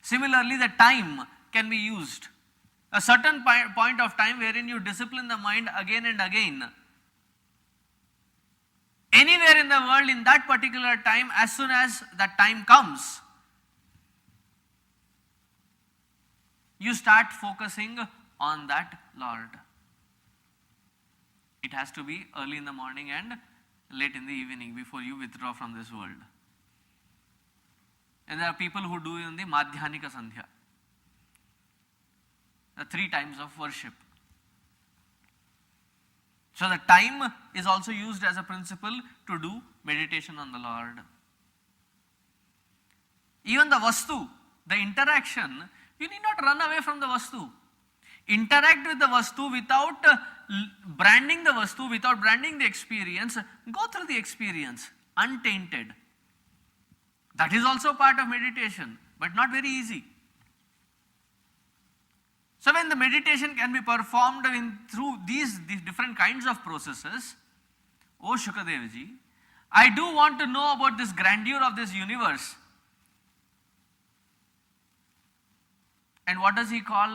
Similarly, the time can be used. A certain point of time wherein you discipline the mind again and again. Anywhere in the world, in that particular time, as soon as that time comes, you start focusing on that Lord. It has to be early in the morning and late in the evening before you withdraw from this world. And there are people who do in the Madhyanika Sandhya, the 3 times of worship. So the time is also used as a principle to do meditation on the Lord. Even the Vastu, the interaction, you need not run away from the Vastu. Interact with the Vastu without branding the Vastu, without branding the experience. Go through the experience untainted. That is also part of meditation, but not very easy. So when the meditation can be performed through these different kinds of processes, O Shukadevji, I do want to know about this grandeur of this universe. And what does he call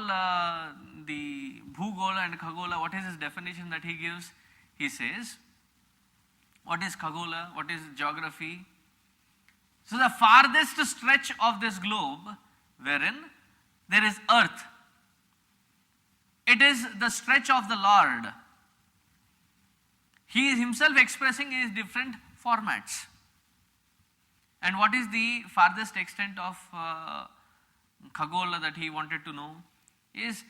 the Bhugola and Khagola? What is his definition that he gives? He says, what is Khagola? What is geography? So the farthest stretch of this globe, wherein there is earth, it is the stretch of the Lord. He is himself expressing in different formats. And what is the farthest extent of Khagola that he wanted to know? Is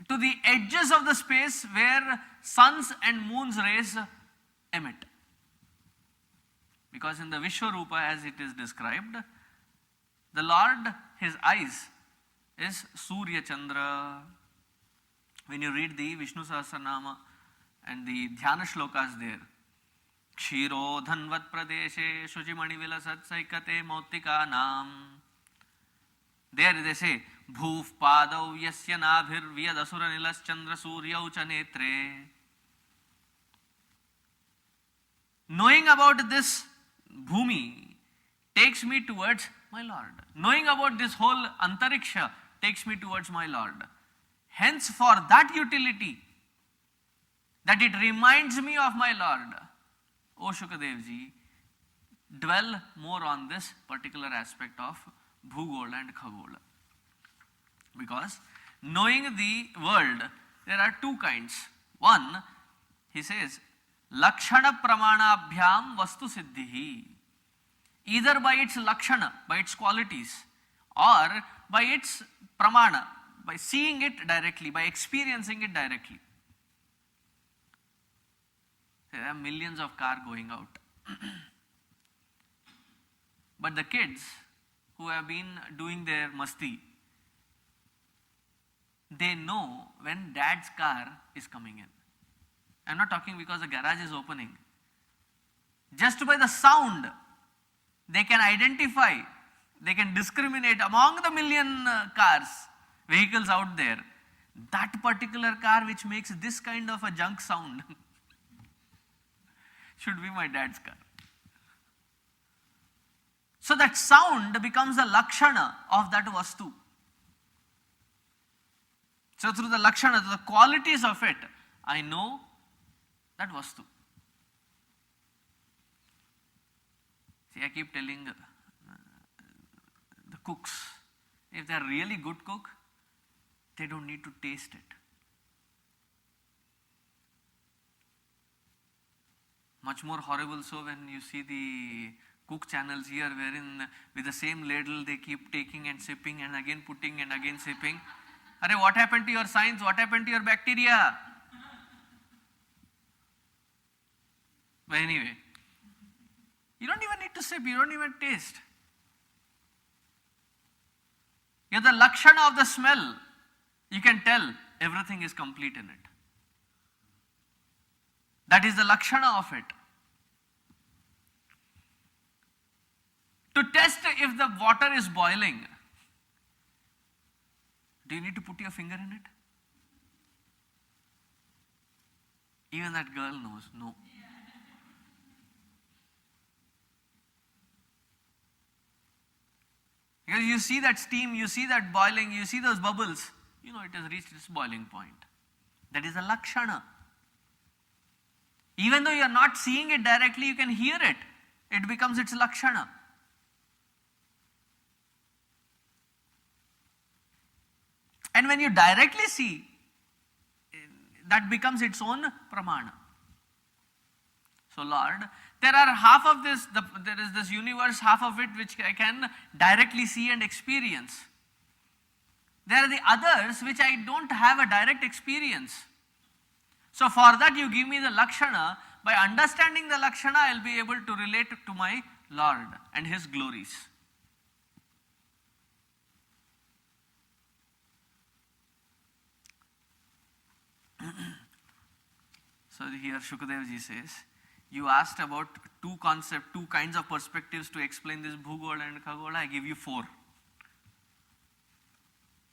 to the edges of the space where suns and moons rays emit. Because in the Vishwarupa, as it is described, the Lord, his eyes is Surya Chandra. When you read the Vishnu Sahasranama and the Dhyana shlokas there, Kshiro Dhanvat Pradeshe Shujimani Vilasat Saikate Mautika Nam. There they say, Bhuf Padav Yasya Nabhir Vyadasura Nilas Chandra Surya Ucha Netre. Knowing about this Bhumi takes me towards my Lord. Knowing about this whole Antariksha takes me towards my Lord. Hence, for that utility, that it reminds me of my Lord, O Shukadevji, dwell more on this particular aspect of Bhugola and Khagola. Because knowing the world, there are 2 kinds. One, he says, Lakshana Pramanabhyam Vastu Siddhihi. Either by its Lakshana, by its qualities, or by its Pramana, by seeing it directly, by experiencing it directly. There are millions of cars going out. But the kids who have been doing their masti, they know when dad's car is coming in. I'm not talking because the garage is opening. Just by the sound, They can identify, they can discriminate among the million vehicles out there. That particular car which makes this kind of a junk sound should be my dad's car. So that sound becomes the lakshana of that vastu. So through the lakshana, the qualities of it, I know that vastu. See, I keep telling the cooks, if they are really good cook, they don't need to taste it. Much more horrible so when you see the cook channels here, wherein with the same ladle they keep taking and sipping and again putting and again sipping. Arey, what happened to your science? What happened to your bacteria? But anyway, you don't even need to sip, you don't even taste. You're the lakshana of the smell. You can tell everything is complete in it. That is the lakshana of it. To test if the water is boiling, do you need to put your finger in it? Even that girl knows, no. Because you see that steam, you see that boiling, you see those bubbles, you know it has reached its boiling point. That is a lakshana. Even though you are not seeing it directly, you can hear it. It becomes its lakshana. And when you directly see, that becomes its own pramana. So Lord, there are half of this, there is this universe, half of it which I can directly see and experience. There are the others which I don't have a direct experience. So for that you give me the lakshana. By understanding the lakshana, I will be able to relate to my Lord and His glories. So here Shukadev ji says, you asked about two kinds of perspectives to explain this Bhugola and Khagola. I give you 4.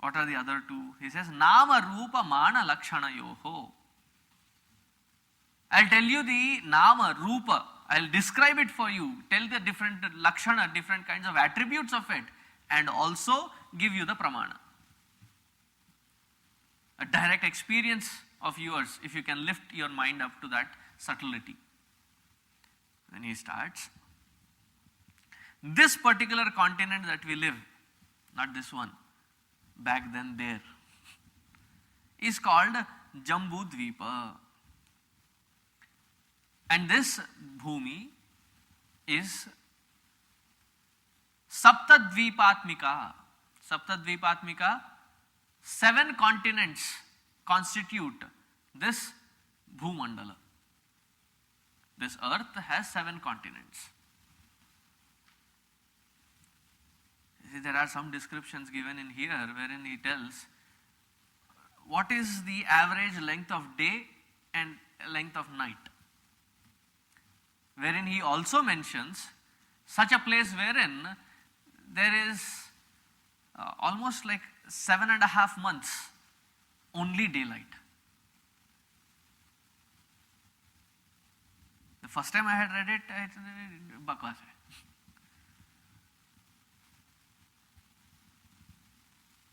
What are the other 2? He says, Nama Rupa Mana Lakshana Yoho. I'll tell you the Nama, Rupa. I'll describe it for you. Tell the different Lakshana, different kinds of attributes of it. And also give you the Pramana. A direct experience of yours, if you can lift your mind up to that subtlety. Then he starts. This particular continent that we live, not this one, back then there, is called Jambu Dvipa. And this Bhumi is Saptadvipatmika. Saptadvipatmika, 7 continents constitute this Bhumandala. This earth has 7 continents. See, there are some descriptions given in here wherein he tells what is the average length of day and length of night. Wherein he also mentions such a place wherein there is almost like 7.5 months only daylight. The first time I had read it, bakwas hai.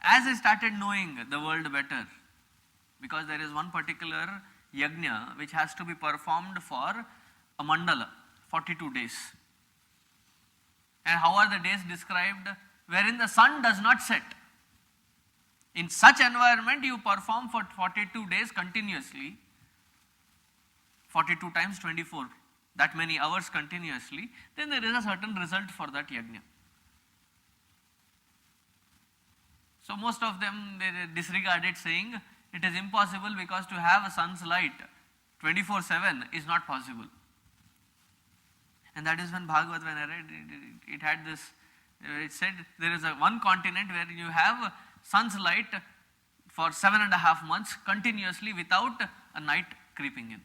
As I started knowing the world better, because there is one particular yajna which has to be performed for a mandala, 42 days. And how are the days described? Wherein the sun does not set. In such environment, you perform for 42 days continuously, 42 times 24, that many hours continuously, then there is a certain result for that yajna. So most of them, they disregard it, saying it is impossible because to have a sun's light 24/7 is not possible. And that is when Bhagavad, when I read it had this, it said there is one continent where you have sun's light for 7.5 months continuously without a night creeping in.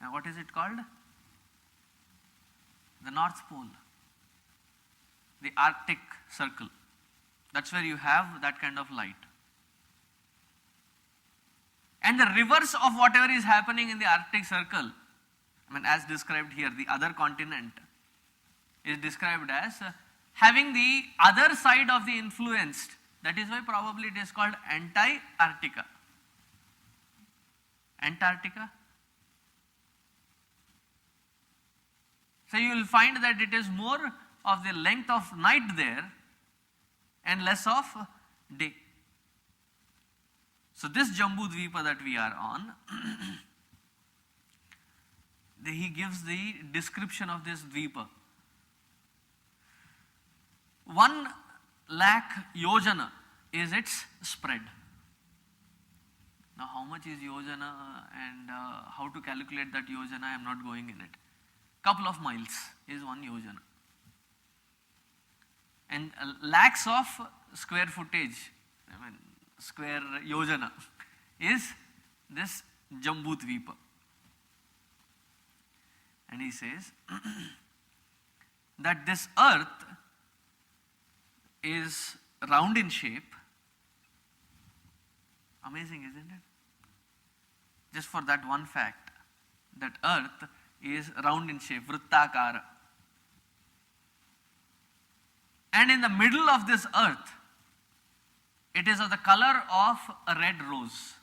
And what is it called? the North Pole, the Arctic Circle. That's where you have that kind of light. And the reverse of whatever is happening in the Arctic Circle, I mean, as described here, the other continent is described as having the other side of the influenced. That is why probably it is called Antarctica. Antarctica. So you will find that it is more of the length of night there and less of day. So this Jambu Dvipa that we are on, he gives the description of this Dvipa. 1 lakh yojana is its spread. Now how much is yojana and how to calculate that yojana, I am not going in it. Couple of miles is 1 yojana. And lakhs of square footage, I mean square yojana, is this Jambu Dvipa. And he says that this earth is round in shape. Amazing, isn't it? Just for that one fact, that earth is round in shape, vrittakara. And in the middle of this earth, it is of the color of a red rose.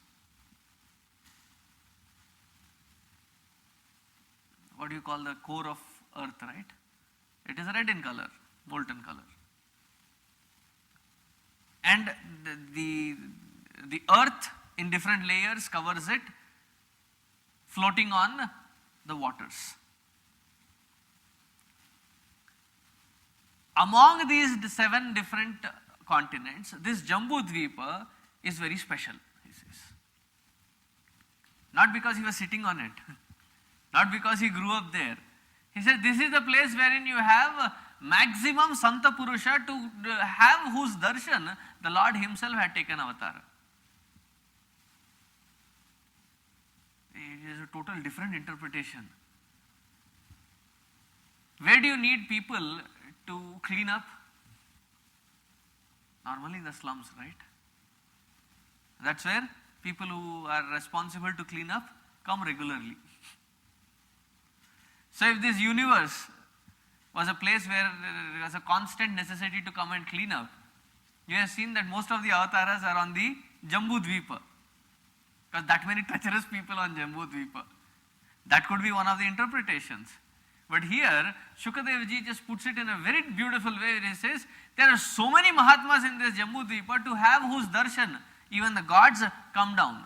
What do you call the core of earth, right? It is red in color, molten color. And the earth in different layers covers it, floating on the waters. Among these 7 different continents, this Jambu Dvipa is very special, he says. Not because he was sitting on it, not because he grew up there. He said this is the place wherein you have maximum Santa Purusha to have whose darshan the Lord himself had taken avatar. It is a total different interpretation. Where do you need people to clean up? Normally the slums, right? That's where people who are responsible to clean up come regularly. So if this universe was a place where there was a constant necessity to come and clean up, you have seen that most of the avatars are on the Jambu Dvipa. Because that many treacherous people on Jambu Dvipa. That could be one of the interpretations. But here, Shukadev ji just puts it in a very beautiful way where he says, there are so many Mahatmas in this Jambu Dvipa to have whose darshan even the gods come down.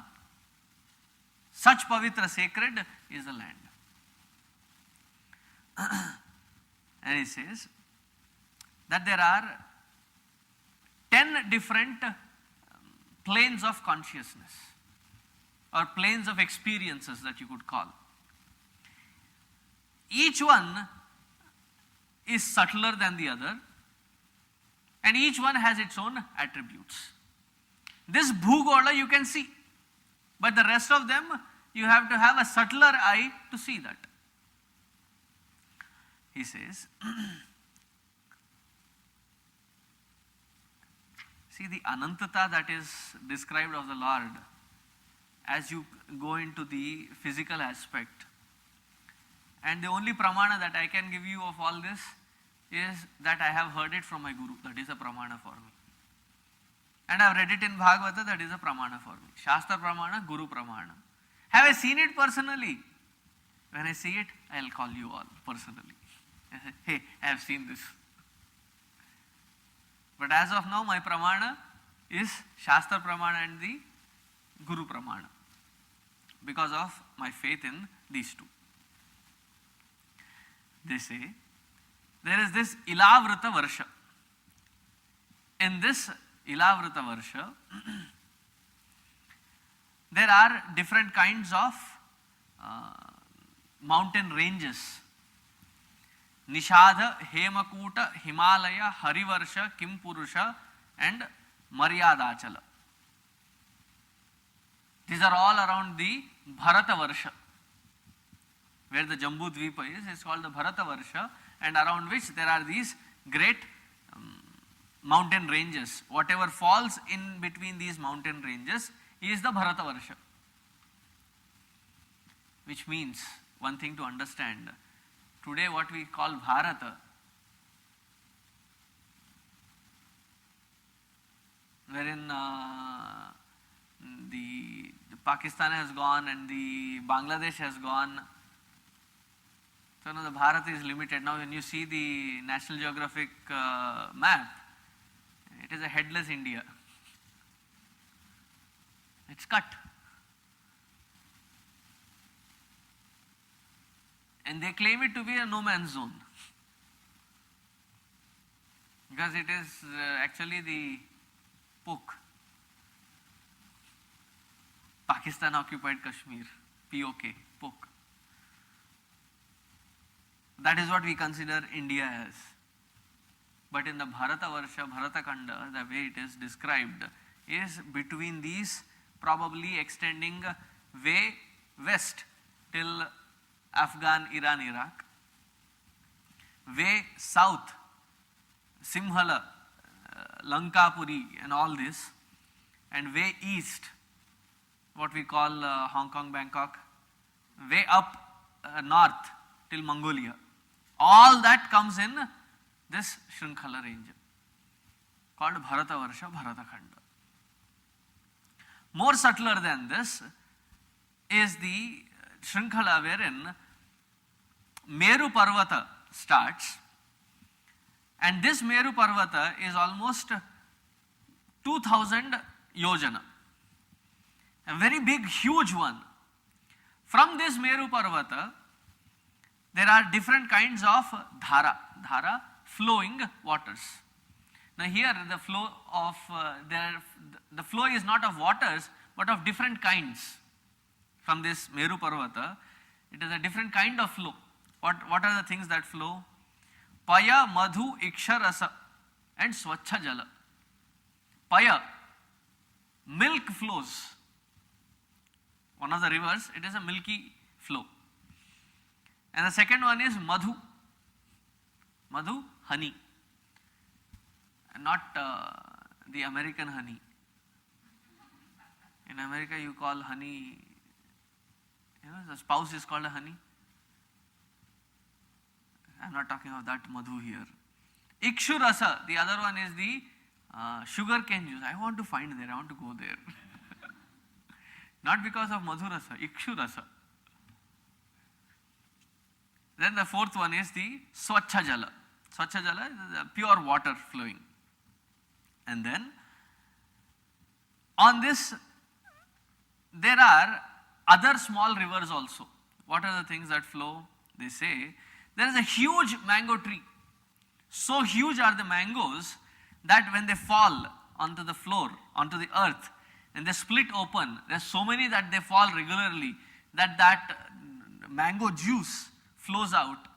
Such pavitra, sacred is the land. And he says that there are 10 different planes of consciousness or planes of experiences that you could call. Each one is subtler than the other and each one has its own attributes. This Bhugola you can see, but the rest of them you have to have a subtler eye to see that. He says, see the Anantata that is described of the Lord as you go into the physical aspect. And the only pramana that I can give you of all this is that I have heard it from my Guru. That is a pramana for me. And I have read it in Bhagavata. That is a pramana for me. Shastra pramana, Guru pramana. Have I seen it personally? When I see it, I will call you all personally. Hey, I have seen this. But as of now, my pramana is Shastra pramana and the Guru pramana because of my faith in these two. They say there is this Ilavrita Varsha. In this Ilavrita Varsha, there are different kinds of mountain ranges. Nishadha, Hemakuta, Himalaya, Harivarsha, Kimpurusha and Maryadachala. These are all around the Bharata Varsha. Where the Jambu Dvipa is, it's called the Bharata Varsha. and around which there are these great mountain ranges. Whatever falls in between these mountain ranges is the Bharatavarsha. Which means, one thing to understand, today what we call Bharata, wherein the Pakistan has gone and the Bangladesh has gone. So now the Bharat is limited. Now when you see the National Geographic map, it is a headless India. It's cut. And they claim it to be a no man's zone. Because it is actually the POK. Pakistan occupied Kashmir. POK. POK. That is what we consider India as. But in the Bharatavarsha, Bharatakanda, the way it is described is between these, probably extending way west till Afghan, Iran, Iraq, way south, Simhala, Lankapuri and all this, and way east, what we call Hong Kong, Bangkok, way up north till Mongolia. All that comes in this Shrinkhala range called Bharatavarsha, Bharatakhanda. More subtler than this is the Shrinkhala wherein Meru Parvata starts, and this Meru Parvata is almost 2000 yojana, a very big, huge one. From this Meru Parvata, there are different kinds of dhara, flowing waters. Now here the flow of the flow is not of waters but of different kinds. From this Meru Parvata, it is a different kind of flow. What are the things that flow? Paya, Madhu, Iksharasa and Swachha Jala. Paya, milk flows. One of the rivers, it is a milky flow. And the second one is Madhu. Madhu, honey. Not the American honey. In America you call honey, the spouse is called a honey. I am not talking of that Madhu here. Ikshu Rasa, the other one is the sugar cane juice. I want to find there, I want to go there. Not because of Madhu Rasa, Ikshu Rasa. Then the fourth one is the Swachha Jala. Swachha Jala is the pure water flowing. And then on this there are other small rivers also. What are the things that flow? They say there is a huge mango tree. So huge are the mangoes that when they fall onto the floor, onto the earth, and they split open, there are so many that they fall regularly that mango juice flows out,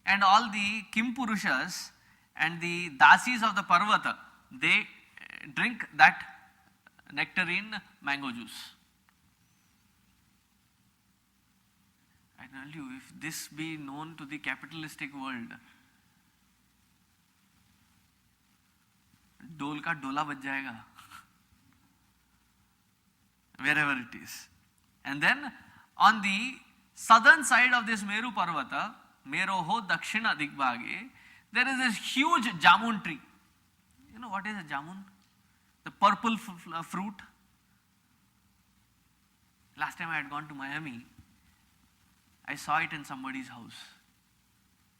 and all the Kimpurushas and the Dasis of the Parvata, they drink that nectarine mango juice. I tell you, if this be known to the capitalistic world, डोल का डोला बज जाएगा, wherever it is. And then on the southern side of this Meru Parvata, Meroho Dakshina Digbage, there is this huge jamun tree. You know what is a jamun? The purple fruit. Last time I had gone to Miami, I saw it in somebody's house.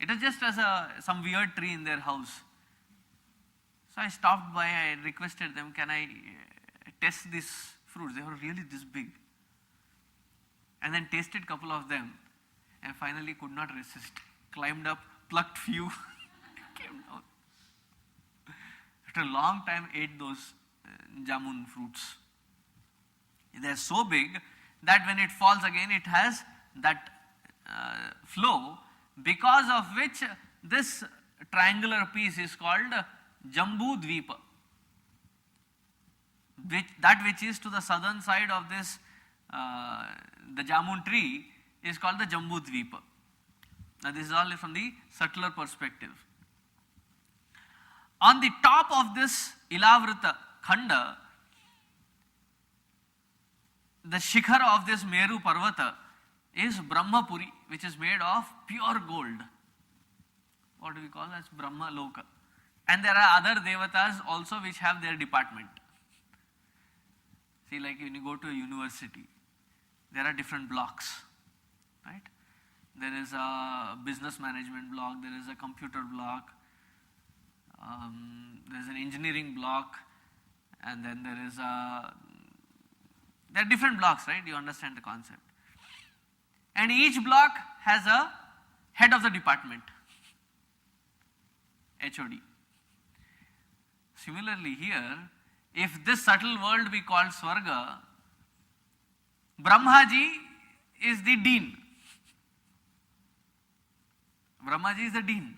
It was just as some weird tree in their house. So I stopped by, I requested them, can I test these fruits? They were really this big. And then tasted couple of them and finally could not resist. Climbed up, plucked few, came down. After a long time ate those jamun fruits. They are so big that when it falls again it has that flow, because of which this triangular piece is called Jambu Dvipa. That which is to the southern side of this the jamun tree is called the Jambu Dvipa. Now this is all from the subtler perspective. On the top of this Ilavrita Khanda, the shikhar of this Meru Parvata is Brahmapuri, which is made of pure gold. What do we call as Brahma Loka? And there are other devatas also which have their department. See, like when you go to a university, there are different blocks, right? There is a business management block, there is a computer block, there is an engineering block, and then there are different blocks, right? You understand the concept. And each block has a head of the department, HOD. Similarly here, if this subtle world be called Swarga, Brahmaji is the dean. Brahmaji is the dean.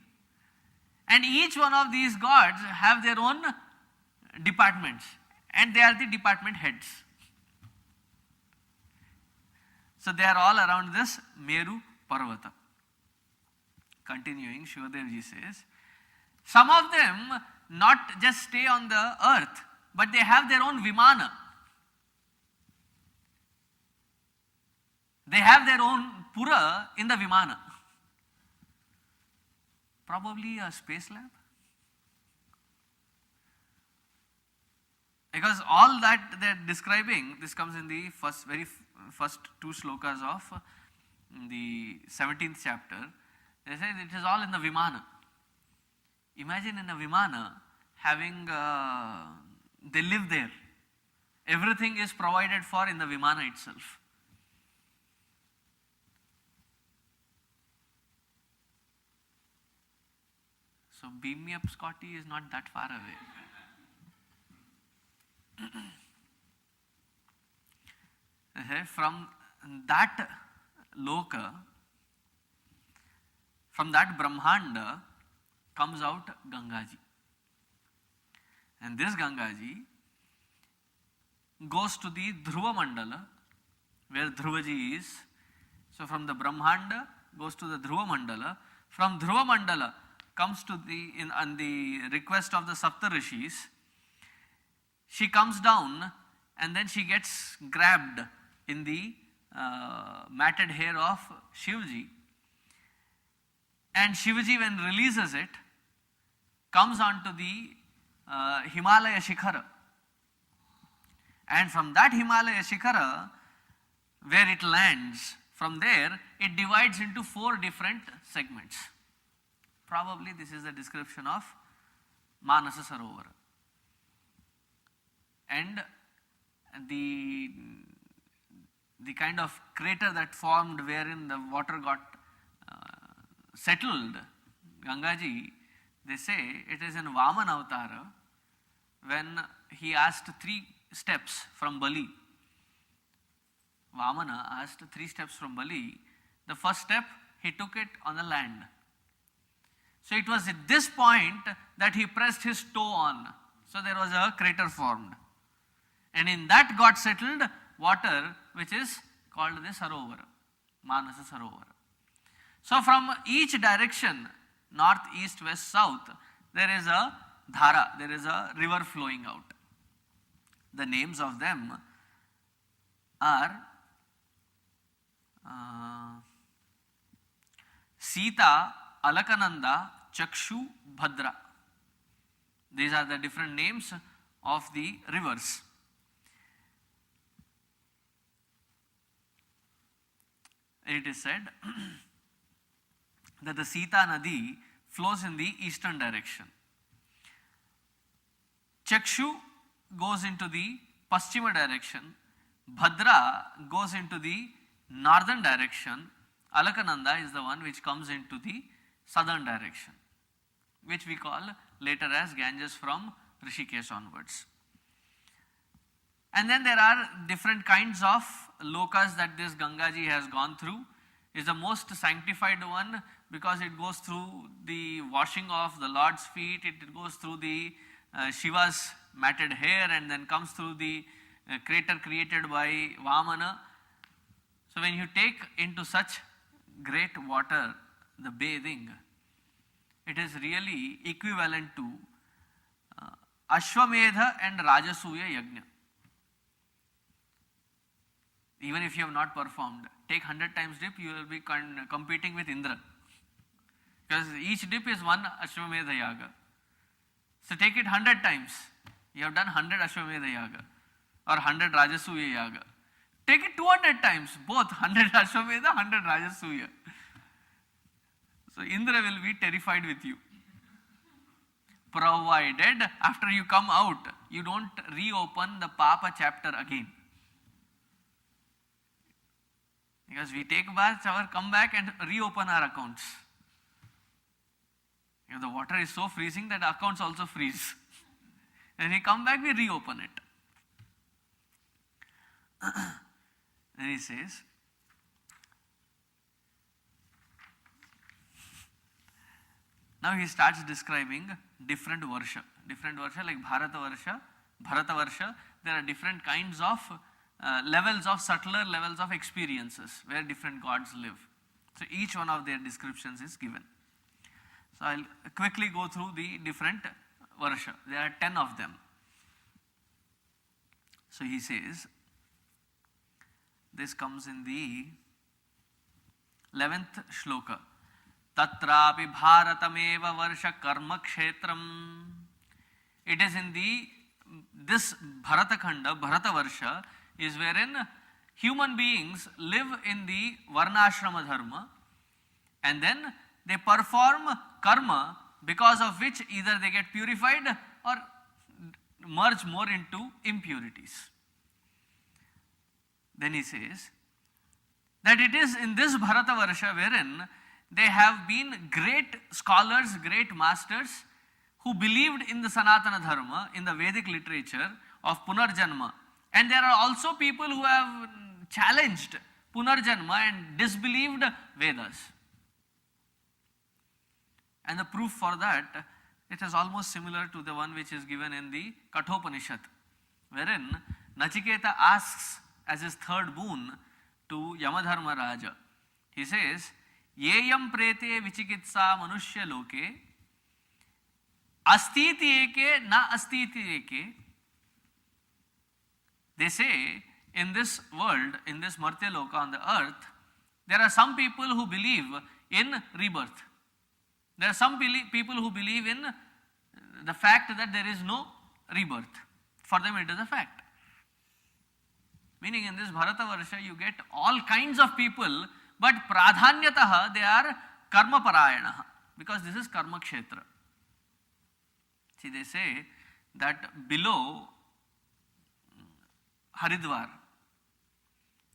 And each one of these gods have their own departments, and they are the department heads. So they are all around this Meru Parvata. Continuing, Shivadevji says, some of them not just stay on the earth, but they have their own Vimana. They have their own Pura in the Vimana. Probably a space lab. Because all that they are describing, this comes in the very first two slokas of the 17th chapter. They say it is all in the Vimana. Imagine in a Vimana having, they live there. Everything is provided for in the Vimana itself. So beam me up, Scotty, is not that far away. From that Loka, from that Brahmanda comes out Gangaji. And this Gangaji goes to the Dhruva Mandala, where Dhruvaji is. So from the Brahmanda goes to the Dhruva Mandala. From Dhruva Mandala comes to on the request of the Sapta Rishis, she comes down and then she gets grabbed in the matted hair of Shivaji. And Shivaji, when releases it, comes onto the Himalaya Shikhara. And from that Himalaya Shikhara, where it lands, from there it divides into 4 different segments. Probably this is the description of Manasa Sarovar. And the kind of crater that formed wherein the water got settled, Gangaji, they say it is in Vaman Avatara when he asked 3 steps from Bali. Vamana asked 3 steps from Bali. The first step, he took it on the land. So it was at this point that he pressed his toe on. So there was a crater formed. And in that got settled water, which is called the Sarovar, Manasa Sarovar. So from each direction, north, east, west, south, there is a dhara, there is a river flowing out. The names of them are Sita, Alakananda, Chakshu, Bhadra. These are the different names of the rivers. It is said that the Sita Nadi flows in the eastern direction. Chakshu goes into the Paschima direction. Bhadra goes into the northern direction. Alakananda is the one which comes into the southern direction, which we call later as Ganges from Rishikesh onwards. And then there are different kinds of lokas that this Gangaji has gone through. Is the most sanctified one because it goes through the washing of the Lord's feet, it goes through the Shiva's matted hair, and then comes through the crater created by Vamana. So when you take into such great water the bathing, it is really equivalent to Ashwamedha and Rajasuya Yajna. Even if you have not performed, take 100 times dip, you will be competing with Indra. Because each dip is one Ashwamedha Yaga. So take it 100 times. You have done 100 Ashwamedha Yaga or 100 Rajasuya Yaga. Take it 200 times, both 100 Ashwamedha, 100 Rajasuya. So Indra will be terrified with you. Provided after you come out, you don't reopen the Papa chapter again. Because we take baths, come back and reopen our accounts. The water is so freezing that accounts also freeze. When we come back, we reopen it. Then he says, now he starts describing different Varsha. Different Varsha like Bharata Varsha. There are different kinds of levels of subtler levels of experiences where different gods live. So each one of their descriptions is given. So I'll quickly go through the different Varsha. There are 10 of them. So he says, this comes in the 11th shloka. Tatrapi bharatameva varsha karma kshetram. It is in this Bharata Khanda, Bharata Varsha, is wherein human beings live in the Varnashrama Dharma and then they perform karma because of which either they get purified or merge more into impurities. Then he says that it is in this Bharata Varsha wherein they have been great scholars, great masters who believed in the Sanatana Dharma, in the Vedic literature of Punarjanma. And there are also people who have challenged Punarjanma and disbelieved Vedas. And the proof for that, it is almost similar to the one which is given in the Kathopanishad, wherein Nachiketa asks as his third boon to Yamadharma Raja. He says, Yeyam prete vichikitsa manushya loke astiti eke na astiti eke. They say in this world, in this Martya Loka on the earth, there are some people who believe in rebirth. There are some people who believe in the fact that there is no rebirth. For them it is a fact. Meaning in this Bharata Varsha you get all kinds of people, but pradhanyataha they are karma parayanaha, because this is karma kshetra. See, they say that below Haridwar,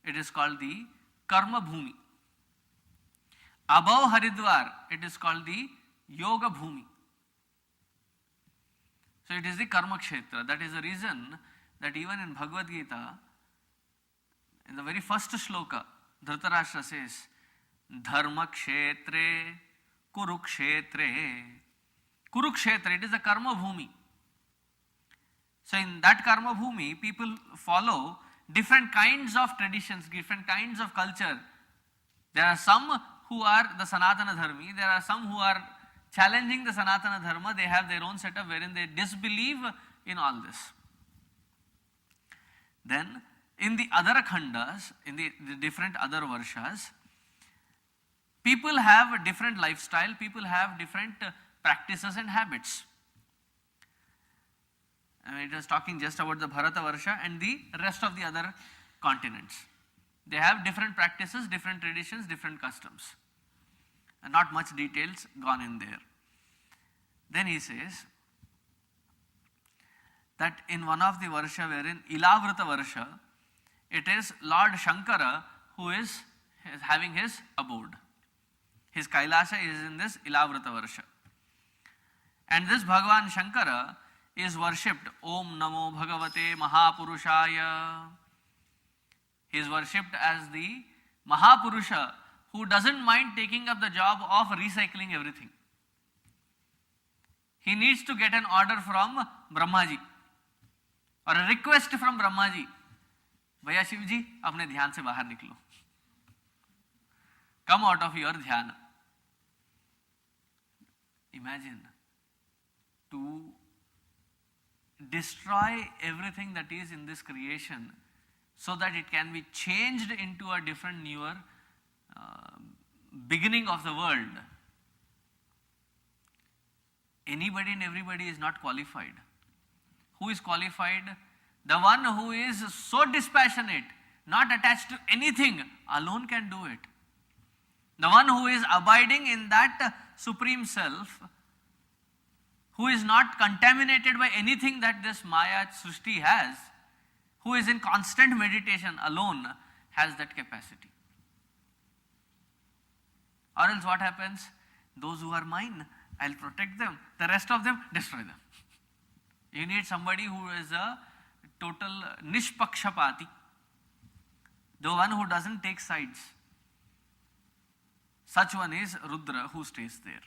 it is called the Karma Bhumi. Above Haridwar, it is called the Yoga Bhumi. So it is the Karma Kshetra. That is the reason that even in Bhagavad Gita, in the very first shloka, Dhritarashtra says, Dharma Kshetre Kurukshetre. Kurukshetra, it is the Karma Bhumi. So in that Karma Bhumi, people follow different kinds of traditions, different kinds of culture. There are some who are the Sanatana Dharmi, there are some who are challenging the Sanatana Dharma, they have their own setup wherein they disbelieve in all this. Then in the other khandas, in the different other varshas, people have a different lifestyle, people have different practices and habits. It is talking just about the Bharata Varsha and the rest of the other continents. They have different practices, different traditions, different customs. And not much details gone in there. Then he says that in one of the Varsha wherein Ilavrita Varsha, it is Lord Shankara who is having his abode. His Kailasa is in this Ilavrita Varsha. And this Bhagavan Shankara is worshipped. Om Namo Bhagavate Mahapurushaya. He is worshipped as the Mahapurusha who doesn't mind taking up the job of recycling everything. He needs to get an order from Brahmaji or a request from Brahmaji. Bhaiya Shivji, apne dhyan se bahar niklo. Come out of your dhyana. Imagine to destroy everything that is in this creation so that it can be changed into a different, newer beginning of the world. Anybody and everybody is not qualified. Who is qualified? The one who is so dispassionate, not attached to anything, alone can do it. The one who is abiding in that supreme self, who is not contaminated by anything that this Maya Srishti has, who is in constant meditation alone, has that capacity. Or else what happens? Those who are mine, I'll protect them. The rest of them, destroy them. You need somebody who is a total nishpakshapati, the one who doesn't take sides. Such one is Rudra, who stays there.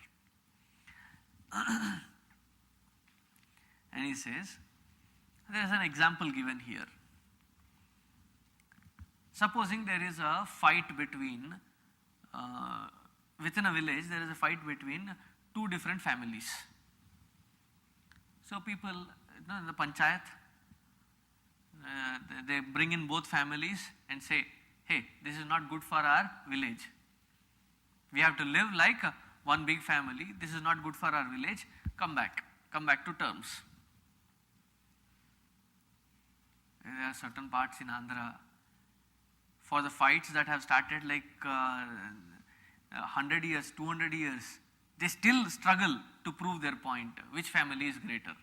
And he says, there is an example given here. Supposing there is a fight between, within a village, there is a fight between two different families. So people, in the panchayat, they bring in both families and say, hey, this is not good for our village. We have to live like one big family. This is not good for our village. Come back to terms. There are certain parts in Andhra, for the fights that have started like 100 years, 200 years, they still struggle to prove their point, which family is greater.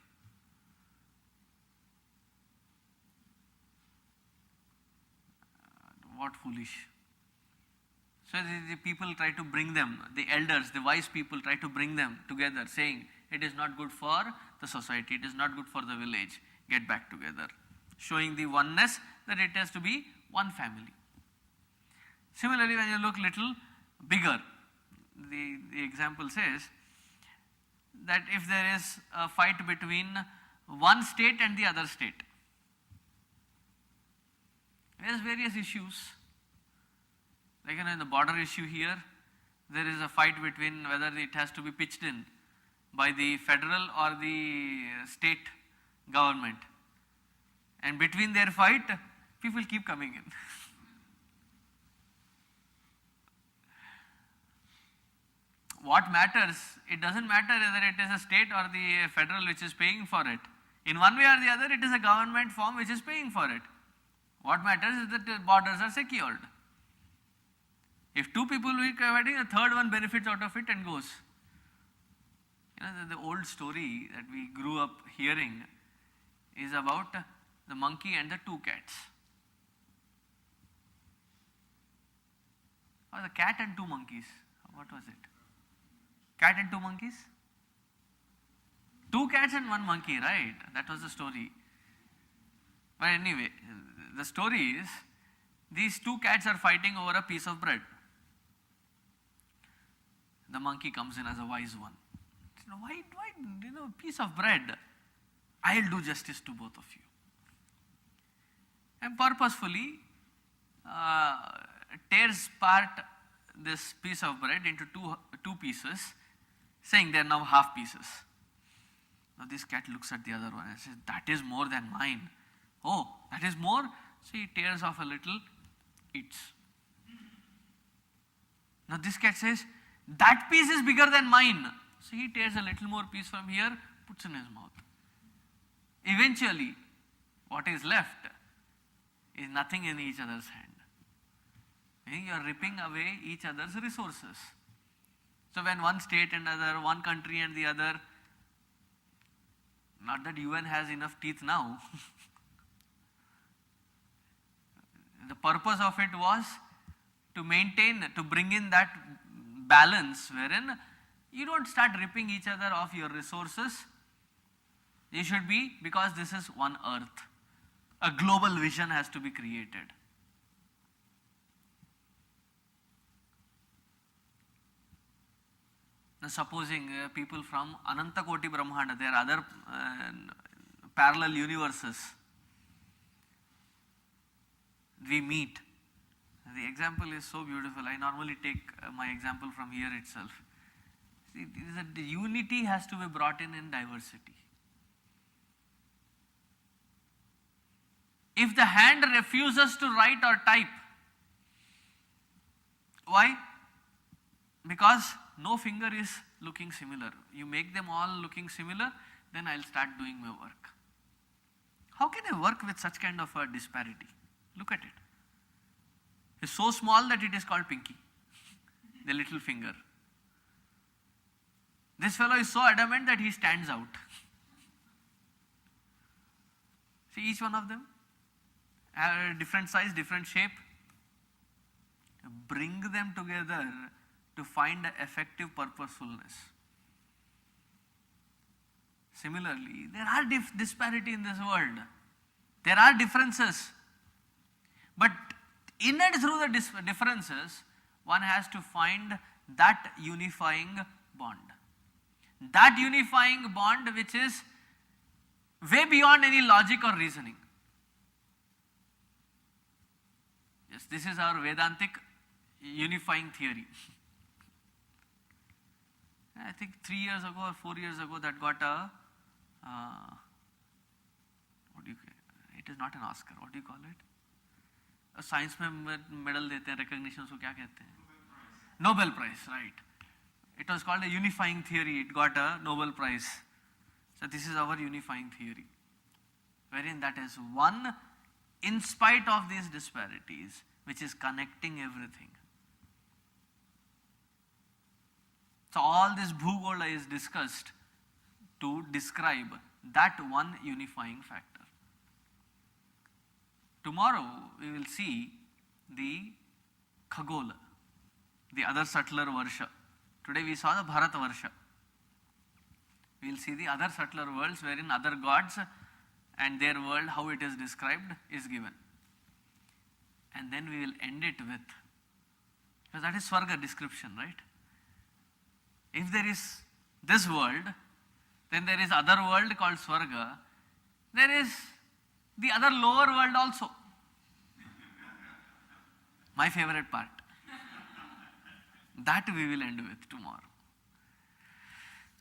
What foolish. So the people try to bring them, the elders, the wise people try to bring them together, saying, it is not good for the society, it is not good for the village, get back together. Showing the oneness that it has to be one family. Similarly, when you look little bigger, the example says that if there is a fight between one state and the other state, there is various issues. Like in the border issue here, there is a fight between whether it has to be pitched in by the federal or the state government. And between their fight, people keep coming in. What matters? It doesn't matter whether it is a state or the federal which is paying for it. In one way or the other, it is a government form which is paying for it. What matters is that the borders are secured. If two people will be fighting, a third one benefits out of it and goes. You know, the old story that we grew up hearing is about the monkey and the two cats. Or the cat and two monkeys. What was it? Cat and two monkeys? Two cats and one monkey, right? That was the story. But anyway, the story is, these two cats are fighting over a piece of bread. The monkey comes in as a wise one. Why, piece of bread? I'll do justice to both of you. And purposefully tears apart this piece of bread into two pieces, saying they are now half pieces. Now this cat looks at the other one and says, that is more than mine. Oh, that is more? So he tears off a little, eats. Now this cat says, that piece is bigger than mine. So he tears a little more piece from here, puts in his mouth. Eventually, what is left is nothing in each other's hand. You are ripping away each other's resources. So when one state and other, one country and the other, not that UN has enough teeth now. The purpose of it was to maintain, to bring in that balance wherein you don't start ripping each other of your resources. You should be, because this is one earth. A global vision has to be created. Now supposing people from Anantakoti Brahmanda, there are other parallel universes. We meet. The example is so beautiful. I normally take my example from here itself. The unity has to be brought in diversity. If the hand refuses to write or type, why? Because no finger is looking similar. You make them all looking similar, then I'll start doing my work. How can I work with such kind of a disparity? Look at it. It's so small that it is called pinky, the little finger. This fellow is so adamant that he stands out. See each one of them? Have a different size, different shape. Bring them together to find effective purposefulness. Similarly, there are disparity in this world. There are differences. But in and through the differences, one has to find that unifying bond. That unifying bond which is way beyond any logic or reasoning. Yes, this is our Vedantic unifying theory. I think 3 years ago or 4 years ago that got a, it is not an Oscar, what do you call it? A science में medal देते हैं, recognition उसको क्या कहते हैं? Nobel Prize, right. It was called a unifying theory, it got a Nobel Prize. So this is our unifying theory, wherein that is one in spite of these disparities, which is connecting everything. So all this Bhugola is discussed to describe that one unifying factor. Tomorrow we will see the Khagola, the other subtler Varsha. Today we saw the Bharat Varsha. We will see the other subtler worlds wherein other gods and their world, how it is described, is given. And then we will end it with, because that is Swarga description, right? If there is this world, then there is other world called Swarga. There is the other lower world also. My favorite part. That we will end with tomorrow.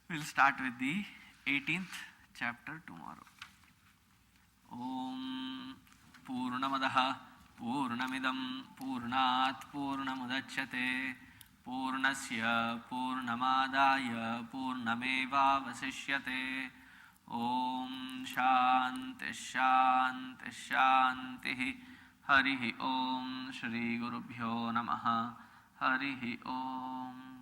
We will start with the 18th chapter tomorrow. Om Purnamadaha Purnamidam Purnat Purnamudachyate Purnasya Purnamadaya Purnameva Vasishyate. Om Shanti Shanti Shanti. Harihi Om Shri Gurubhyo Namaha. Harihi Om.